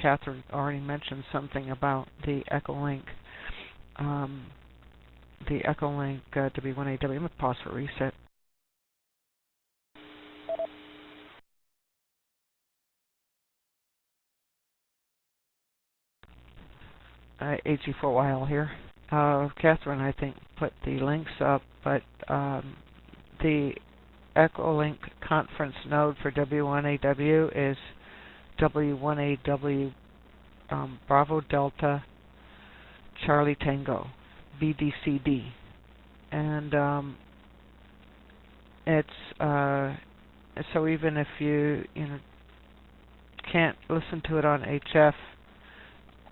Catherine already mentioned something about the Echolink, W1AW. Let me pause for reset. AG4YL here. Catherine, I think, put the links up, but the Echolink conference node for W1AW is W1AW Bravo Delta Charlie Tango BDCD, and it's so even if you can't listen to it on HF,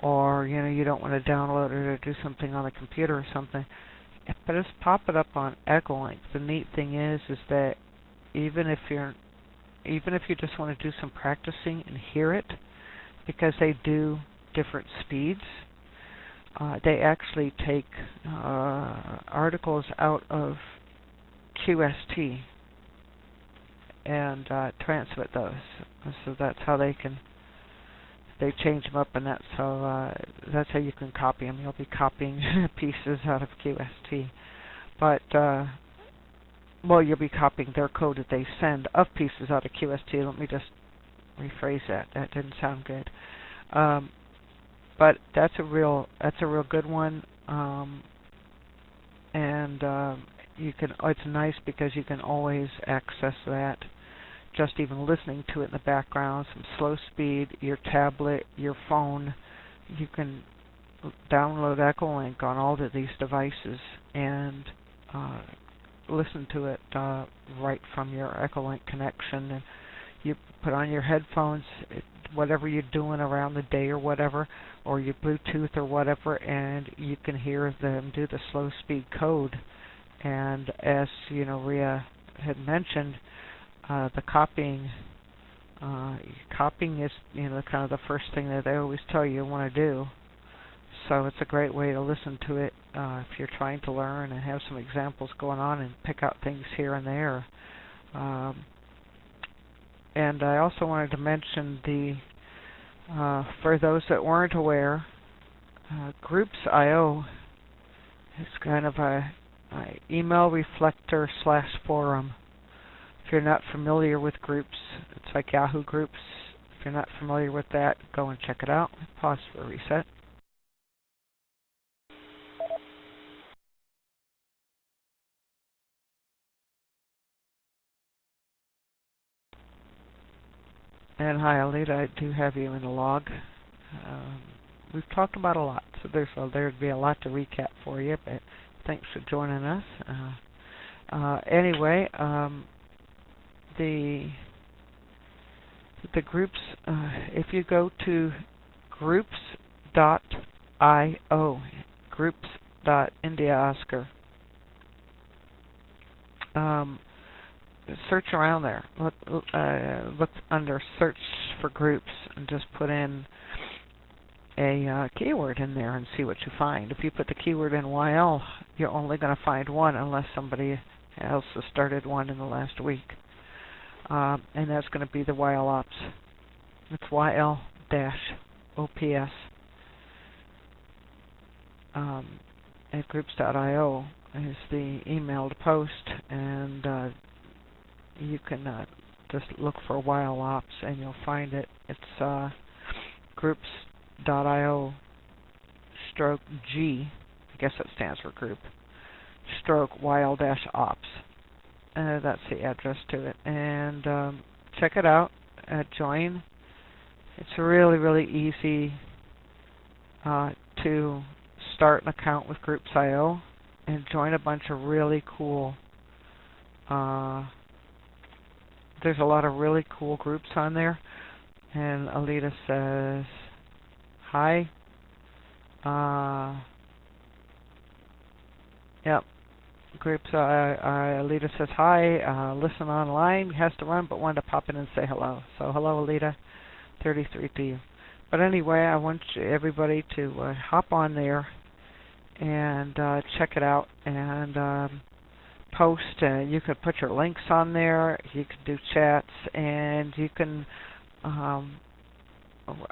or you don't want to download it or do something on the computer or something, but just pop it up on Echolink. The neat thing is that even if you just want to do some practicing and hear it, because they do different speeds, they actually take articles out of QST and transmit those. So that's how they change them up, and that's how you can copy them. You'll be copying pieces out of QST, but you'll be copying their code that they send of pieces out of QST. Let me just rephrase that. That didn't sound good. But that's a real good one, and you can. It's nice because you can always access that. Just even listening to it in the background, some slow speed, your tablet, your phone, you can download Echolink on all of these devices and listen to it right from your Echolink connection. And you put on your headphones, whatever you're doing around the day or whatever, or your Bluetooth or whatever, and you can hear them do the slow speed code. And as Rhea had mentioned, the copying is kind of the first thing that they always tell you want to do. So it's a great way to listen to it if you're trying to learn and have some examples going on and pick out things here and there. And I also wanted to mention for those that weren't aware, Groups.io is kind of a email reflector / forum. If you're not familiar with Groups, it's like Yahoo Groups. If you're not familiar with that, go and check it out. Pause for a reset. And hi, Alita, I do have you in the log. We've talked about a lot, so there'd be a lot to recap for you, but thanks for joining us. Anyway, the groups, if you go to groups.io, groups.indiaoscar, search around there. Look under search for groups and just put in a keyword in there and see what you find. If you put the keyword in YL, you're only going to find one unless somebody else has started one in the last week. And that's going to be the YL Ops. It's YL-OPS. At groups.io is the email to post, and you can just look for YL Ops and you'll find it. It's groups.io /G, I guess that stands for group, /YL-Ops. That's the address to it. And check it out. Join. It's really, really easy to start an account with Groups.io and join a bunch of really cool. There's a lot of really cool groups on there. And Alita says, hi. Yep. Groups, Alita says, hi, listen online, has to run, but wanted to pop in and say hello. So hello, Alita, 33 to you. But anyway, I want everybody to hop on there and check it out. And post, you could put your links on there, you can do chats, and you can,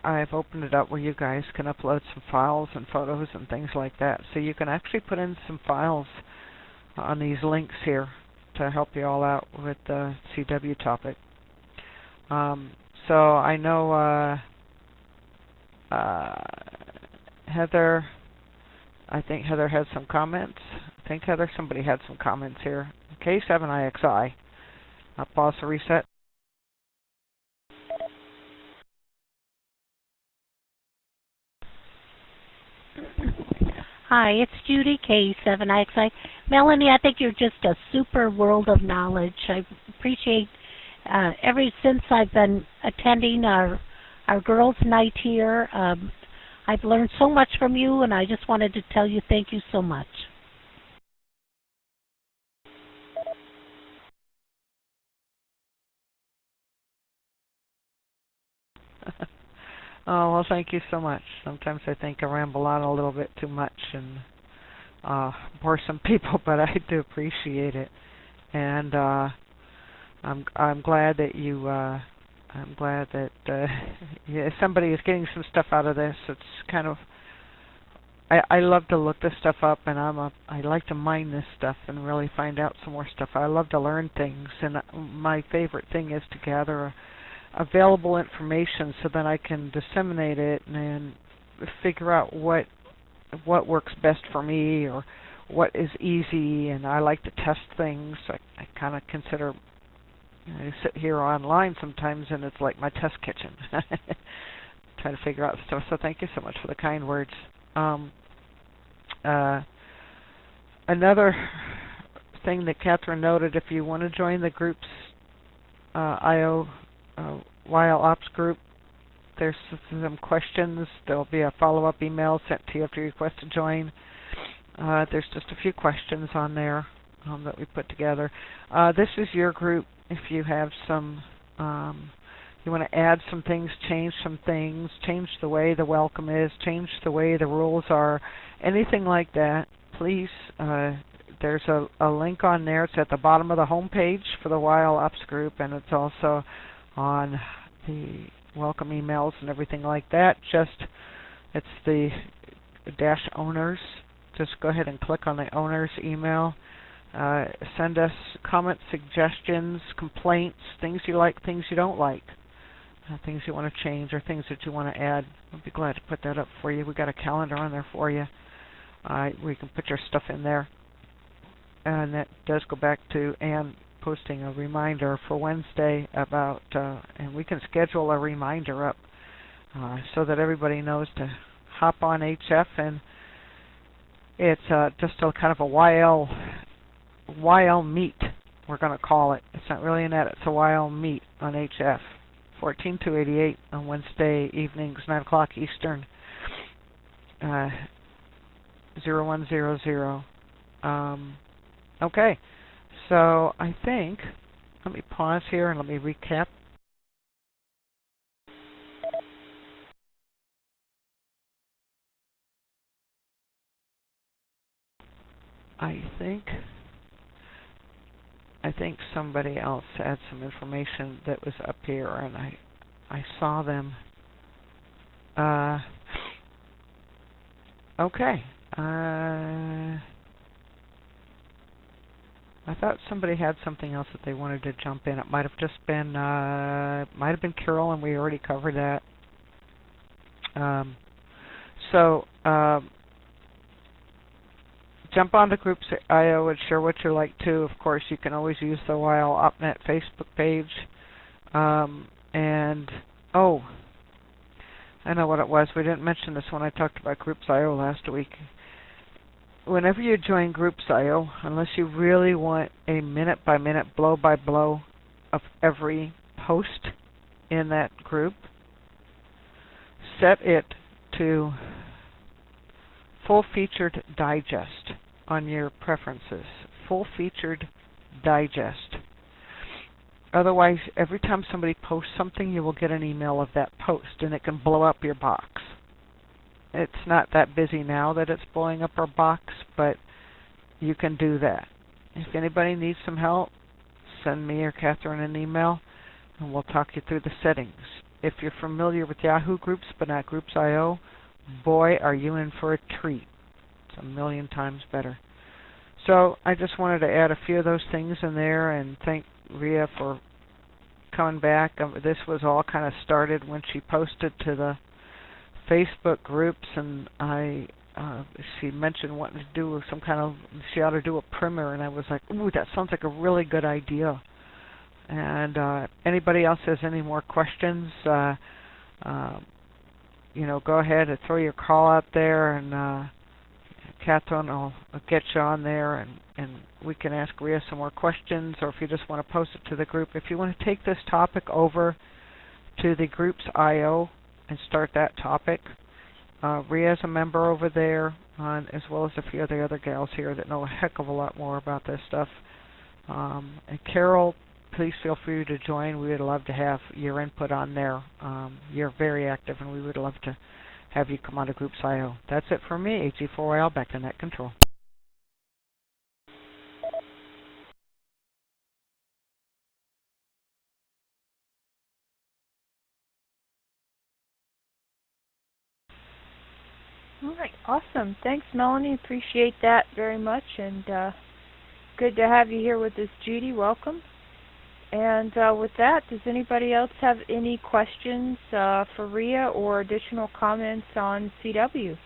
I've opened it up where you guys can upload some files and photos and things like that. So you can actually put in some files on these links here to help you all out with the CW topic. So I know Heather, I think Heather had some comments. I think Heather, somebody had some comments here. K7IXI. I'll pause to reset. Hi, it's Judy, K7XI. Melanie, I think you're just a super world of knowledge. I appreciate ever since I've been attending our girls' night here. I've learned so much from you, and I just wanted to tell you thank you so much. Oh, well, thank you so much. Sometimes I think I ramble on a little bit too much and bore some people, but I do appreciate it. And I'm glad that you yeah, somebody is getting some stuff out of this. It's kind of I love to look this stuff up, and I like to mine this stuff and really find out some more stuff. I love to learn things, and my favorite thing is to gather available information so that I can disseminate it and figure out what works best for me or what is easy. And I like to test things. I kind of consider, I sit here online sometimes and it's like my test kitchen trying to figure out stuff. So thank you so much for the kind words. Another thing that Catherine noted, if you want to join the group's IO YL Ops group, there's some questions. There'll be a follow-up email sent to you after you request to join. There's just a few questions on there that we put together. This is your group. If you have some, you want to add some things, change some things, change the way the welcome is, change the way the rules are, anything like that, please, there's a link on there. It's at the bottom of the home page for the YL Ops group, and it's also on the welcome emails and everything like that. It's the dash owners. Just go ahead and click on the owners email. Send us comments, suggestions, complaints, things you like, things you don't like, things you want to change, or things that you want to add. I'll be glad to put that up for you. We've got a calendar on there for you. We can put your stuff in there. And that does go back to Ann posting a reminder for Wednesday about, and we can schedule a reminder up so that everybody knows to hop on HF. And it's just a kind of a YL meet, we're going to call it. It's not really an edit, it's a YL meet on HF, 14288 on Wednesday evenings, 9 o'clock Eastern, 0100. Okay, so I think, let me pause here and let me recap. I think somebody else had some information that was up here, and I saw them. Okay. I thought somebody had something else that they wanted to jump in. It might have just been, Carol, and we already covered that. Jump on the groups IO and share what you like too. Of course, you can always use the YL OpNet Facebook page. I know what it was. We didn't mention this when I talked about groups IO last week. Whenever you join groups IO, unless you really want a minute-by-minute, blow-by-blow of every post in that group, set it to full featured digest on your preferences. Full featured digest. Otherwise, every time somebody posts something, you will get an email of that post, and it can blow up your box. It's not that busy now that it's blowing up our box, but you can do that. If anybody needs some help, send me or Catherine an email, and we'll talk you through the settings. If you're familiar with Yahoo Groups but not Groups.io, boy, are you in for a treat. It's a million times better. So I just wanted to add a few of those things in there and thank Rhea for coming back. This was all kind of started when she posted to the Facebook groups, and she mentioned wanting to do some kind of, she ought to do a primer, and I was like, ooh, that sounds like a really good idea. And anybody else has any more questions, you know, go ahead and throw your call out there, and Catherine will get you on there, and we can ask Rhea some more questions, or if you just want to post it to the group. If you want to take this topic over to the Groups.io and start that topic, Rhea's a member over there, as well as a few of the other gals here that know a heck of a lot more about this stuff. And Carol, please feel free to join. We would love to have your input on there. You're very active, and we would love to have you come on to Groups.io. That's it for me, AG4YL, back to Net Control. All right, awesome. Thanks, Melanie. Appreciate that very much, and good to have you here with us, Judy. Welcome. And with that, does anybody else have any questions for Rhea or additional comments on CW?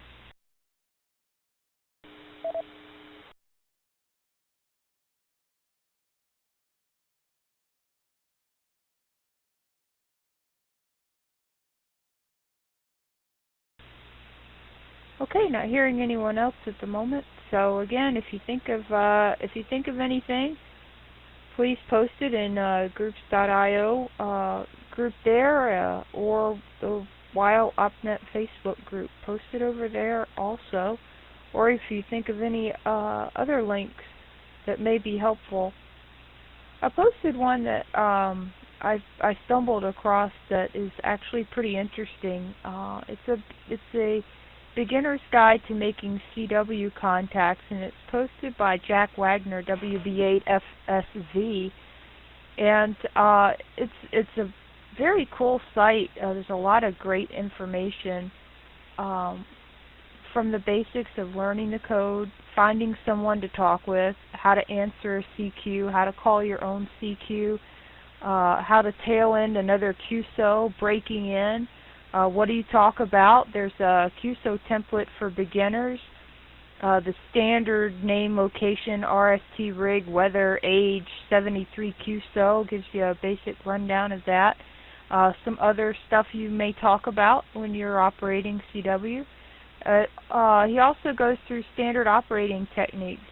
Okay, not hearing anyone else at the moment. So again, if you think of anything, please post it in Groups.io group there, or the Wild OpNet Facebook group. Post it over there also. Or if you think of any other links that may be helpful. I posted one that I stumbled across that is actually pretty interesting. It's a beginner's guide to making CW contacts, and it's posted by Jack Wagner, WB8FSV, and it's a very cool site. There's a lot of great information from the basics of learning the code, finding someone to talk with, how to answer a CQ, how to call your own CQ, how to tail end another QSO, breaking in. What do you talk about? There's a QSO template for beginners. The standard name, location, RST rig, weather, age, 73 QSO gives you a basic rundown of that. Some other stuff you may talk about when you're operating CW. He also goes through standard operating techniques,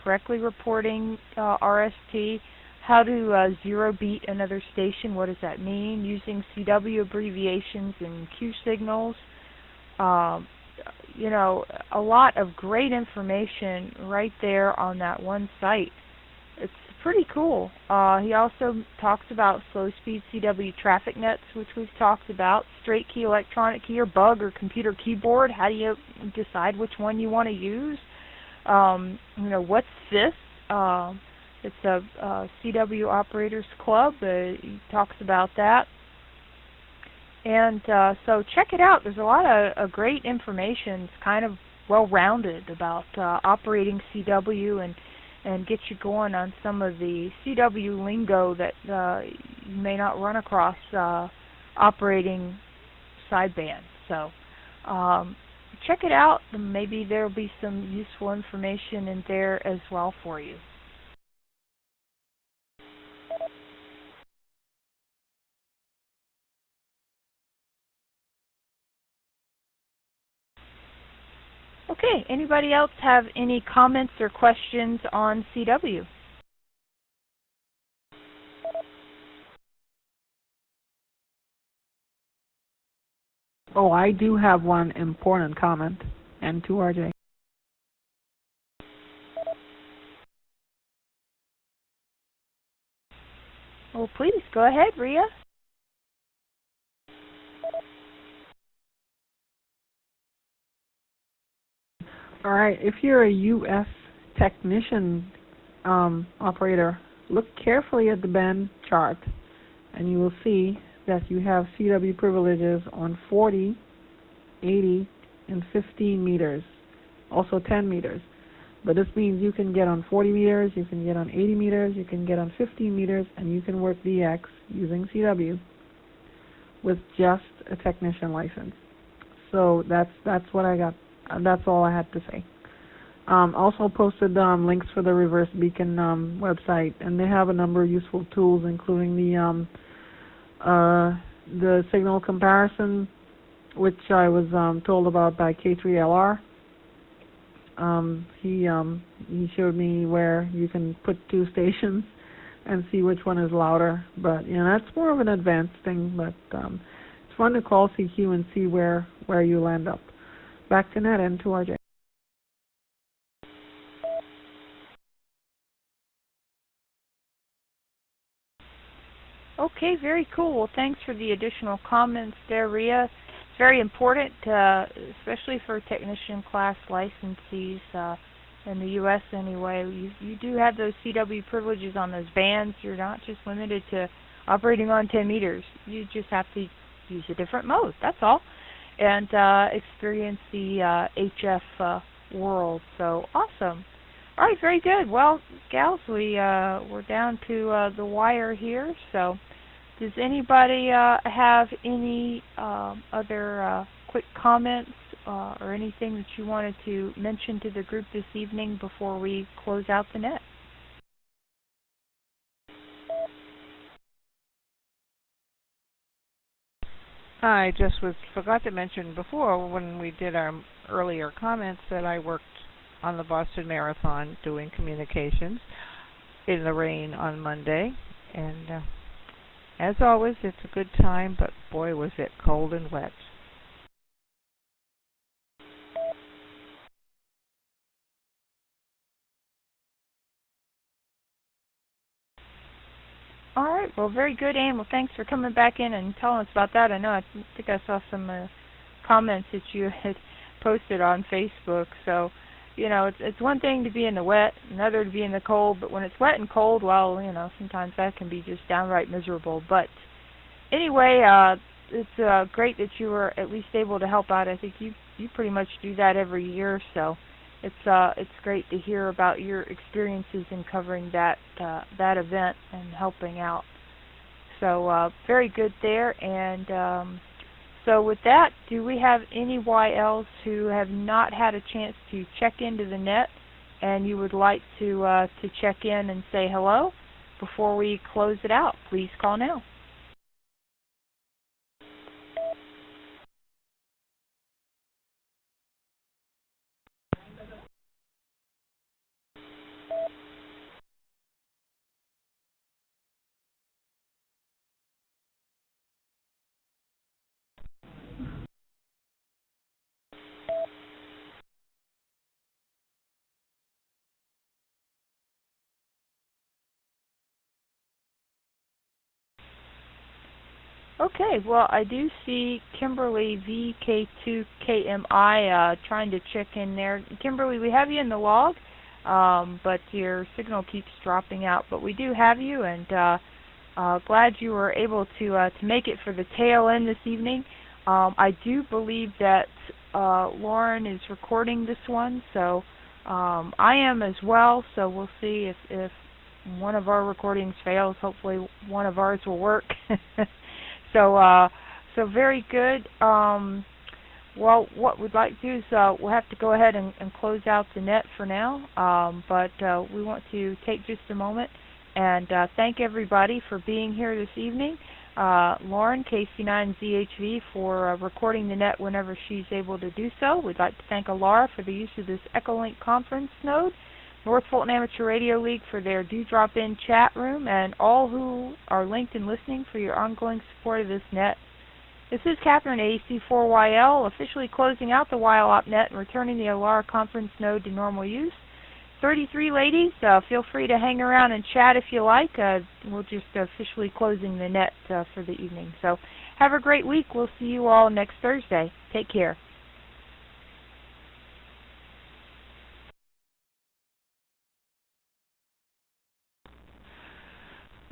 correctly reporting RST, how to zero beat another station, what does that mean, using CW abbreviations and Q signals. You know, a lot of great information right there on that one site. It's pretty cool. He also talks about slow speed CW traffic nets, which we've talked about, straight key, electronic key, or bug or computer keyboard. How do you decide which one you want to use? You know, what's this? It's a CW Operators Club. He talks about that. And so check it out. There's a lot of great information. It's kind of well-rounded about operating CW and get you going on some of the CW lingo that you may not run across operating sideband. So check it out. Maybe there will be some useful information in there as well for you. Okay, anybody else have any comments or questions on CW? Oh, I do have one important comment, and to RJ. Well, please, go ahead, Rhea. All right, if you're a U.S. technician operator, look carefully at the band chart, and you will see that you have CW privileges on 40, 80, and 15 meters, also 10 meters. But this means you can get on 40 meters, you can get on 80 meters, you can get on 15 meters, and you can work DX using CW with just a technician license. So that's what I got. That's all I had to say. Also posted links for the Reverse Beacon website, and they have a number of useful tools, including the signal comparison, which I was told about by K3LR. He showed me where you can put two stations and see which one is louder. But that's more of an advanced thing. But it's fun to call CQ and see where you land up. Back to Ned and to RJ. Okay, very cool. Well, thanks for the additional comments there, Rhea. It's very important, especially for technician class licensees in the U.S. anyway. You do have those CW privileges on those bands. You're not just limited to operating on 10 meters. You just have to use a different mode, that's all, and experience the HF world. So awesome. All right, very good. Well, gals, we're down to the wire here. So, does anybody have any other quick comments or anything that you wanted to mention to the group this evening before we close out the net? I just forgot to mention before when we did our earlier comments that I worked on the Boston Marathon doing communications in the rain on Monday, and as always it's a good time, but boy was it cold and wet. All right, well, very good, Anne. Well, thanks for coming back in and telling us about that. I think I saw some comments that you had posted on Facebook. So, it's one thing to be in the wet, another to be in the cold, but when it's wet and cold, well, sometimes that can be just downright miserable. But anyway, it's great that you were at least able to help out. I think you pretty much do that every year, so it's great to hear about your experiences in covering that event and helping out. So very good there. And so with that, do we have any YLs who have not had a chance to check into the net and you would like to check in and say hello before we close it out? Please call now. Okay, well, I do see Kimberly VK2KMI trying to check in there. Kimberly, we have you in the log, but your signal keeps dropping out. But we do have you, and glad you were able to make it for the tail end this evening. I do believe that Lauren is recording this one, so I am as well. So we'll see if one of our recordings fails. Hopefully one of ours will work. So very good. Well, what we'd like to do is we'll have to go ahead and close out the net for now, but we want to take just a moment and thank everybody for being here this evening. Lauren, KC9ZHV, for recording the net whenever she's able to do so. We'd like to thank ALARA for the use of this Echolink conference node, North Fulton Amateur Radio League for their Do-Drop-In chat room, and all who are linked and listening for your ongoing support of this net. This is Catherine, AC4YL, officially closing out the YLOP net and returning the ALARA conference node to normal use. 33 ladies, feel free to hang around and chat if you like. We're just officially closing the net for the evening. So have a great week. We'll see you all next Thursday. Take care.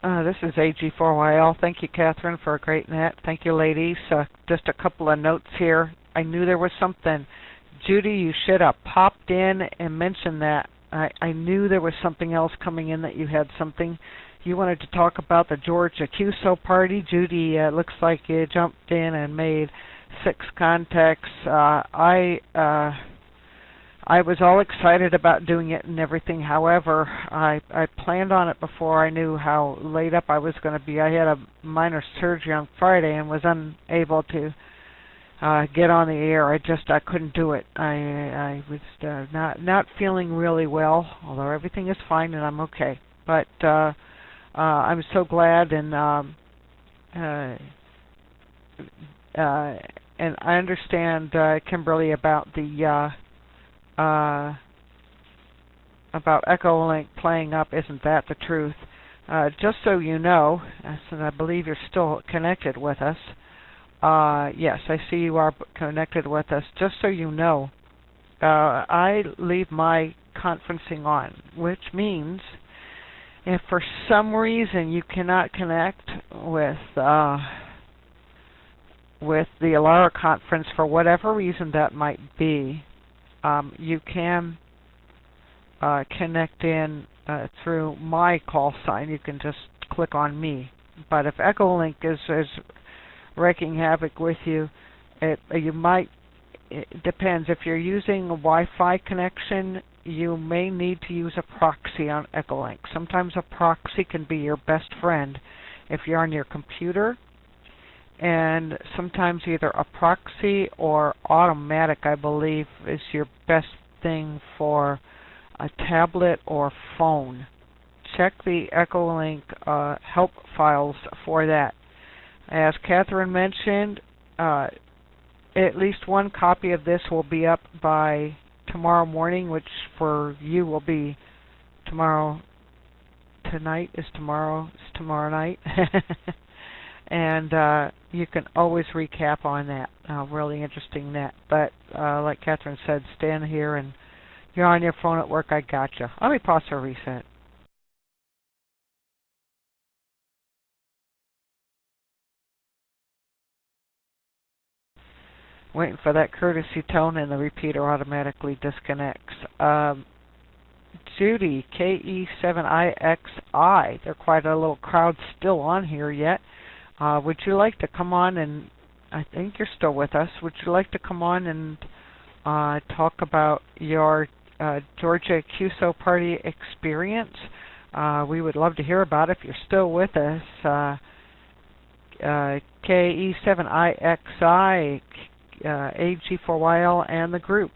This is AG4YL. Thank you, Catherine, for a great net. Thank you, ladies. Just a couple of notes here. I knew there was something. Judy, you should have popped in and mentioned that. I knew there was something else coming in, that you had something you wanted to talk about, the Georgia QSO party. Judy, looks like you jumped in and made 6 contacts. I was all excited about doing it and everything. However, I planned on it before I knew how laid up I was going to be. I had a minor surgery on Friday and was unable to get on the air. I couldn't do it. I was not feeling really well, although everything is fine and I'm okay. But I'm so glad, and I understand, Kimberly, about the about Echolink playing up. Isn't that the truth? Just so you know, since I believe you're still connected with us. Yes, I see you are connected with us. Just so you know, I leave my conferencing on, which means if for some reason you cannot connect with the ALARA conference, for whatever reason that might be, you can connect in through my call sign. You can just click on me. But if Echolink is wreaking havoc with you, it depends. If you're using a Wi-Fi connection, you may need to use a proxy on Echolink. Sometimes a proxy can be your best friend if you're on your computer, and sometimes either a proxy or automatic, I believe, is your best thing for a tablet or phone. Check the Echolink help files for that. As Catherine mentioned, at least one copy of this will be up by tomorrow morning, which for you will be tomorrow night. And you can always recap on that. Really interesting net. But like Catherine said, stand here and you're on your phone at work. I gotcha. Let me pause for a reset. Waiting for that courtesy tone, and the repeater automatically disconnects. Judy, KE7IXI. They're quite a little crowd still on here yet. Would you like to come on and, I think you're still with us, would you like to come on and talk about your Georgia QSO party experience? We would love to hear about it if you're still with us. KE7IXI, AG4YL, and the group.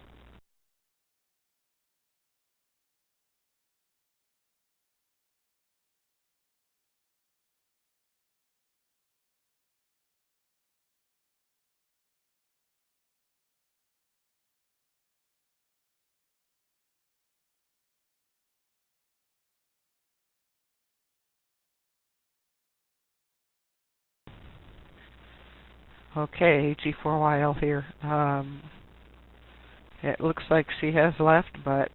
Okay, AG4YL here. It looks like she has left, but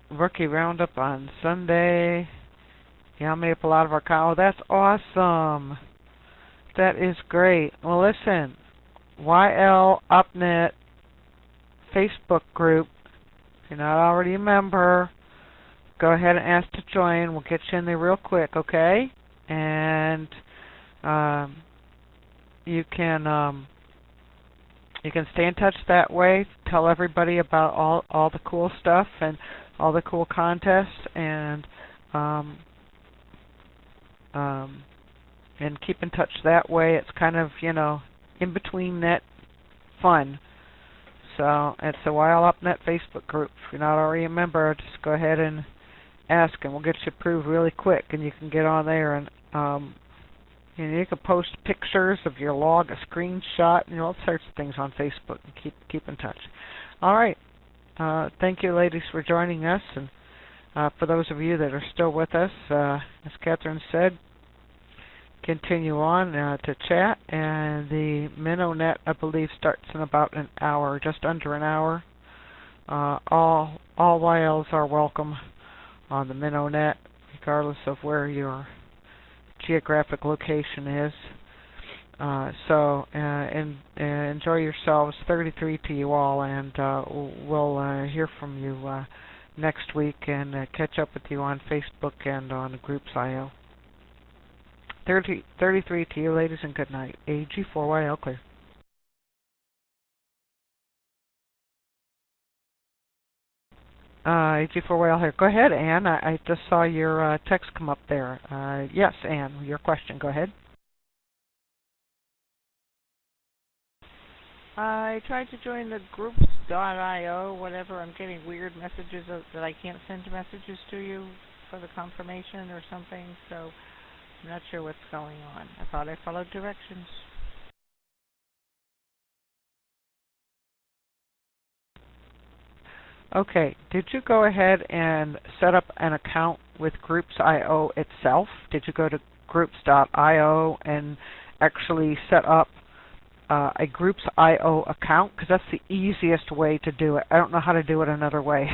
rookie roundup on Sunday. Yeah, I made up a lot of our Oh, that's awesome. That is great. Well, listen, YL UpNet Facebook group. If you're not already a member, go ahead and ask to join. We'll get you in there real quick, okay? And you can stay in touch that way. Tell everybody about all the cool stuff and all the cool contests, and keep in touch that way. It's kind of, in between net fun. So it's the YL UpNet Facebook group. If you're not already a member, just go ahead and ask, and we'll get you approved really quick, and you can get on there and you can post pictures of your log, a screenshot, all sorts of things on Facebook, and keep in touch. All right. Thank you, ladies, for joining us, and for those of you that are still with us, as Catherine said, continue on to chat, and the MinnowNet, I believe, starts in about an hour, just under an hour. All YLs are welcome on the MinnowNet, regardless of where your geographic location is. So enjoy yourselves. 33 to you all, and we'll hear from you next week and catch up with you on Facebook and on Groups.io. 33 to you, ladies, and good night. AG4YL clear. AG4YL here. Go ahead, Anne. I just saw your text come up there. Yes, Anne, your question. Go ahead. I tried to join the groups.io, whatever. I'm getting weird messages that I can't send messages to you for the confirmation or something, so I'm not sure what's going on. I thought I followed directions. Okay, did you go ahead and set up an account with Groups.io itself? Did you go to Groups.io and actually set up a Groups.io account? Because that's the easiest way to do it. I don't know how to do it another way.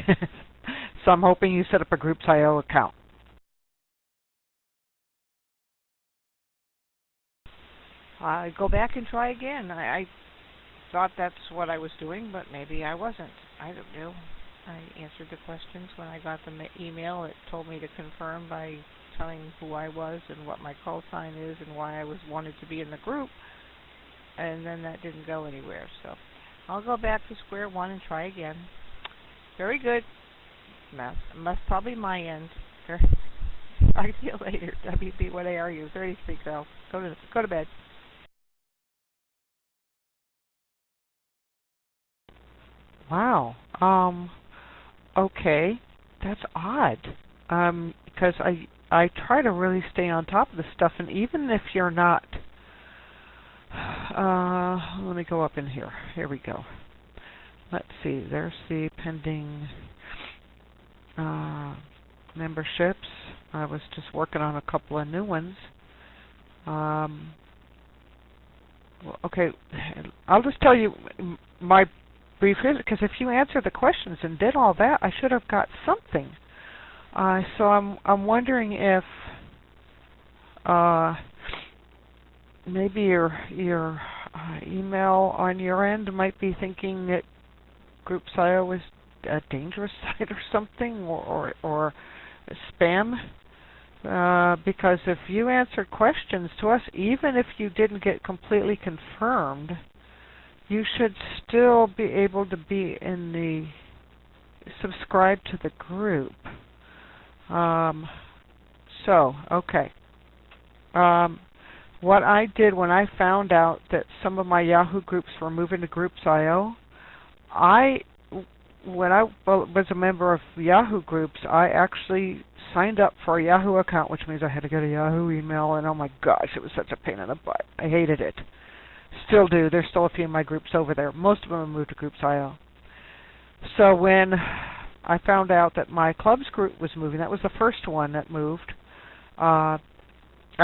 So I'm hoping you set up a Groups.io account. Go back and try again. I thought that's what I was doing, but maybe I wasn't. I don't know. I answered the questions when I got the email. It told me to confirm by telling who I was and what my call sign is and why I wanted to be in the group. And then that didn't go anywhere. So I'll go back to square one and try again. Very good. Must probably my end. Talk to you later. WB, what are you? 33 girl. Go to bed. Wow. Okay. That's odd. Because I try to really stay on top of this stuff, and even if you're not, let me go up in here. Here we go. Let's see. There's the pending memberships. I was just working on a couple of new ones. Okay. I'll just tell you my brief history, because if you answered the questions and did all that, I should have got something. So I'm wondering if maybe your email on your end might be thinking that Groups.io was a dangerous site or something, or spam. Because if you answered questions to us, even if you didn't get completely confirmed, you should still be able to be in the subscribe to the group. Okay. What I did when I found out that some of my Yahoo groups were moving to Groups.io, when I was a member of Yahoo groups, I actually signed up for a Yahoo account, which means I had to get a Yahoo email, and oh my gosh, it was such a pain in the butt. I hated it. Still do. There's still a few of my groups over there. Most of them have moved to Groups.io. So when I found out that my clubs group was moving, that was the first one that moved, I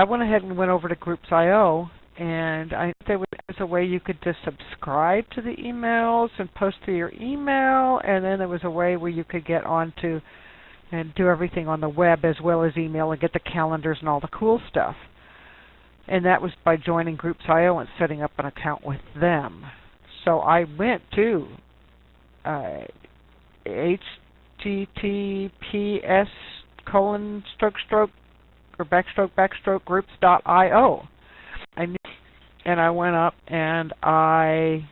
went ahead and went over to Groups.io, and there was a way you could just subscribe to the emails and post through your email, and then there was a way where you could get onto and do everything on the web as well as email and get the calendars and all the cool stuff. And that was by joining Groups.io and setting up an account with them. So I went to https:// groups.io. And I went up and I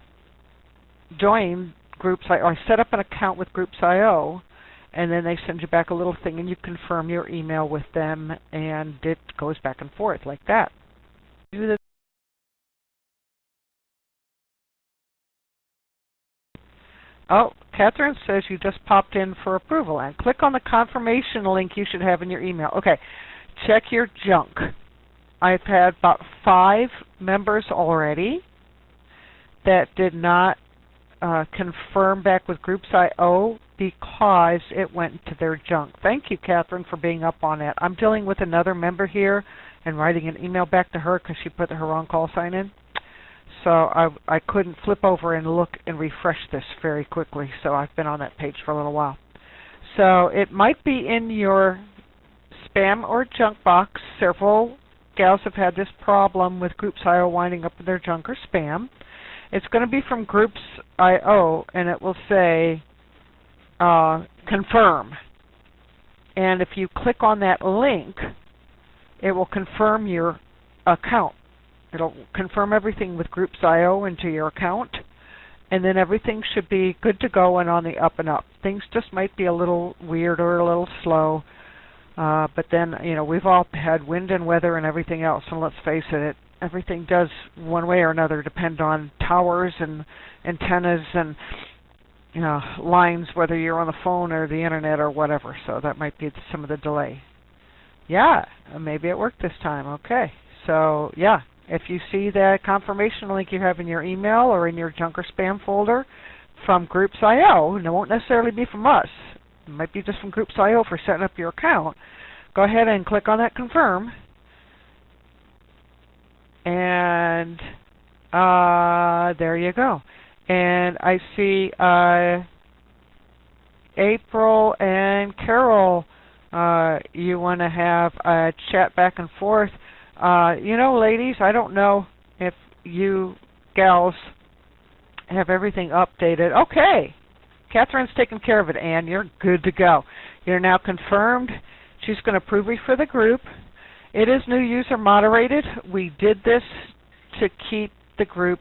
joined Groups.io. I set up an account with Groups.io, and then they send you back a little thing and you confirm your email with them, and it goes back and forth like that. Oh, Catherine says you just popped in for approval, and click on the confirmation link you should have in your email. Okay, check your junk. I've had about 5 members already that did not confirm back with Groups.io because it went into their junk. Thank you, Catherine, for being up on it. I'm dealing with another member here and writing an email back to her because she put her wrong call sign in. So I couldn't flip over and look and refresh this very quickly, so I've been on that page for a little while. So it might be in your spam or junk box. Several gals have had this problem with Groups.io winding up in their junk or spam. It's going to be from Groups.io, and it will say confirm. And if you click on that link, it will confirm your account. It'll confirm everything with Groups.io into your account, and then everything should be good to go and on the up and up. Things just might be a little weird or a little slow, but then, you know, we've all had wind and weather and everything else, and let's face it, everything does one way or another depend on towers and antennas and, you know, lines, whether you're on the phone or the internet or whatever, so that might be some of the delay. Yeah, maybe it worked this time. Okay, so yeah. If you see that confirmation link you have in your email or in your junk or spam folder from Groups.io, and it won't necessarily be from us, it might be just from Groups.io for setting up your account, go ahead and click on that confirm. And there you go. And I see April and Carol, you want to have a chat back and forth. You know, ladies, I don't know if you gals have everything updated. Okay. Catherine's taken care of it, Anne. You're good to go. You're now confirmed. She's going to approve you for the group. It is new user moderated. We did this to keep the group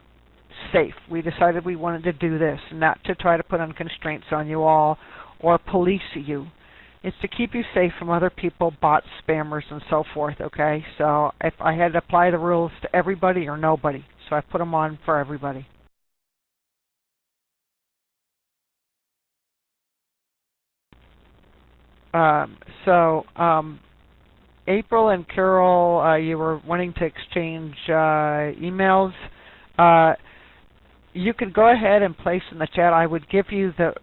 safe. We decided we wanted to do this, not to try to put on constraints on you all or police you. It's to keep you safe from other people, bots, spammers, and so forth, okay? So if I had to apply the rules to everybody or nobody, so I put them on for everybody. April and Carol, you were wanting to exchange emails. You can go ahead and place in the chat. I would give you this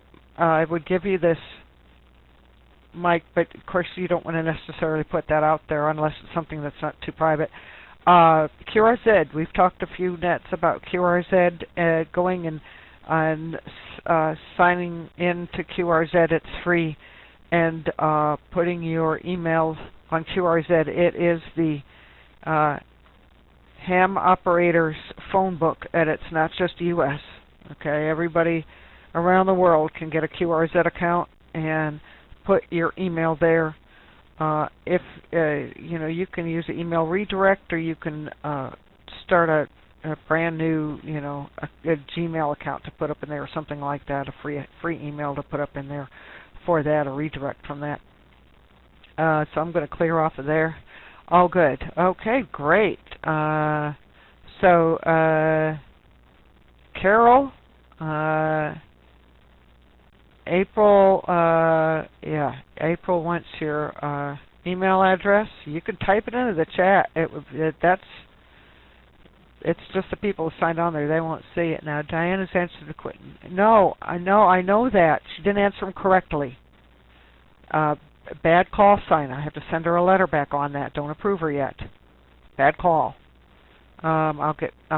Mike, but of course you don't want to necessarily put that out there unless it's something that's not too private. QRZ, we've talked a few nets about QRZ going and signing in to QRZ. It's free, and putting your email on QRZ. It is the ham operator's phone book, and it's not just U.S. Okay, everybody around the world can get a QRZ account and put your email there. If you know, you can use an email redirect, or you can start a brand new, you know, a Gmail account to put up in there, or something like that. A free email to put up in there for that, a redirect from that. So I'm going to clear off of there. All good. Okay, great. Carol. April, April wants your email address. You can type it into the chat. It's just the people who signed on there. They won't see it. Now, Diana's answered the question. No, I know that. She didn't answer them correctly. Bad call sign. I have to send her a letter back on that. Don't approve her yet. Bad call. I'll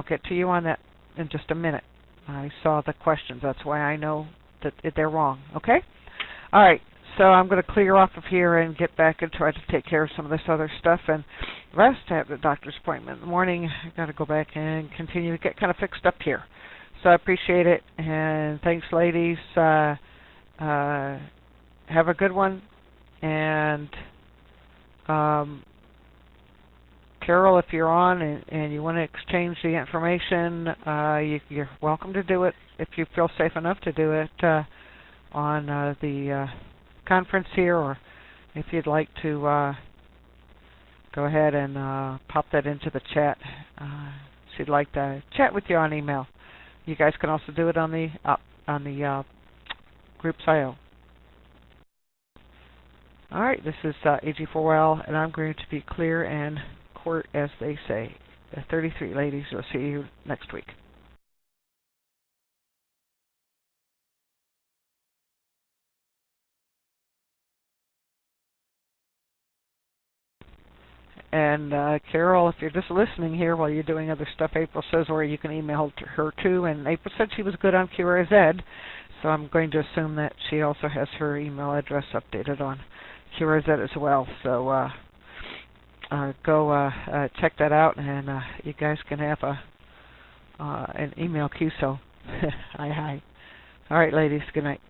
get to you on that in just a minute. I saw the questions. That's why I know that they're wrong. Okay? All right. So I'm going to clear off of here and get back and try to take care of some of this other stuff. And rest. I have the doctor's appointment in the morning. I got to go back and continue to get kind of fixed up here. So I appreciate it. And thanks, ladies. Have a good one. And Carol, if you're on and you want to exchange the information, you're welcome to do it if you feel safe enough to do it on the conference here, or if you'd like to go ahead and pop that into the chat. She'd like to chat with you on email. You guys can also do it on the Groups.io. All right, this is AG4L, and I'm going to be clear and court, as they say. 33 ladies. We'll see you next week. And Carol, if you're just listening here while you're doing other stuff, April says where you can email to her too. And April said she was good on QRZ, so I'm going to assume that she also has her email address updated on QRZ as well. So go check that out, and you guys can have an email queue. So hi. All right, ladies. Good night.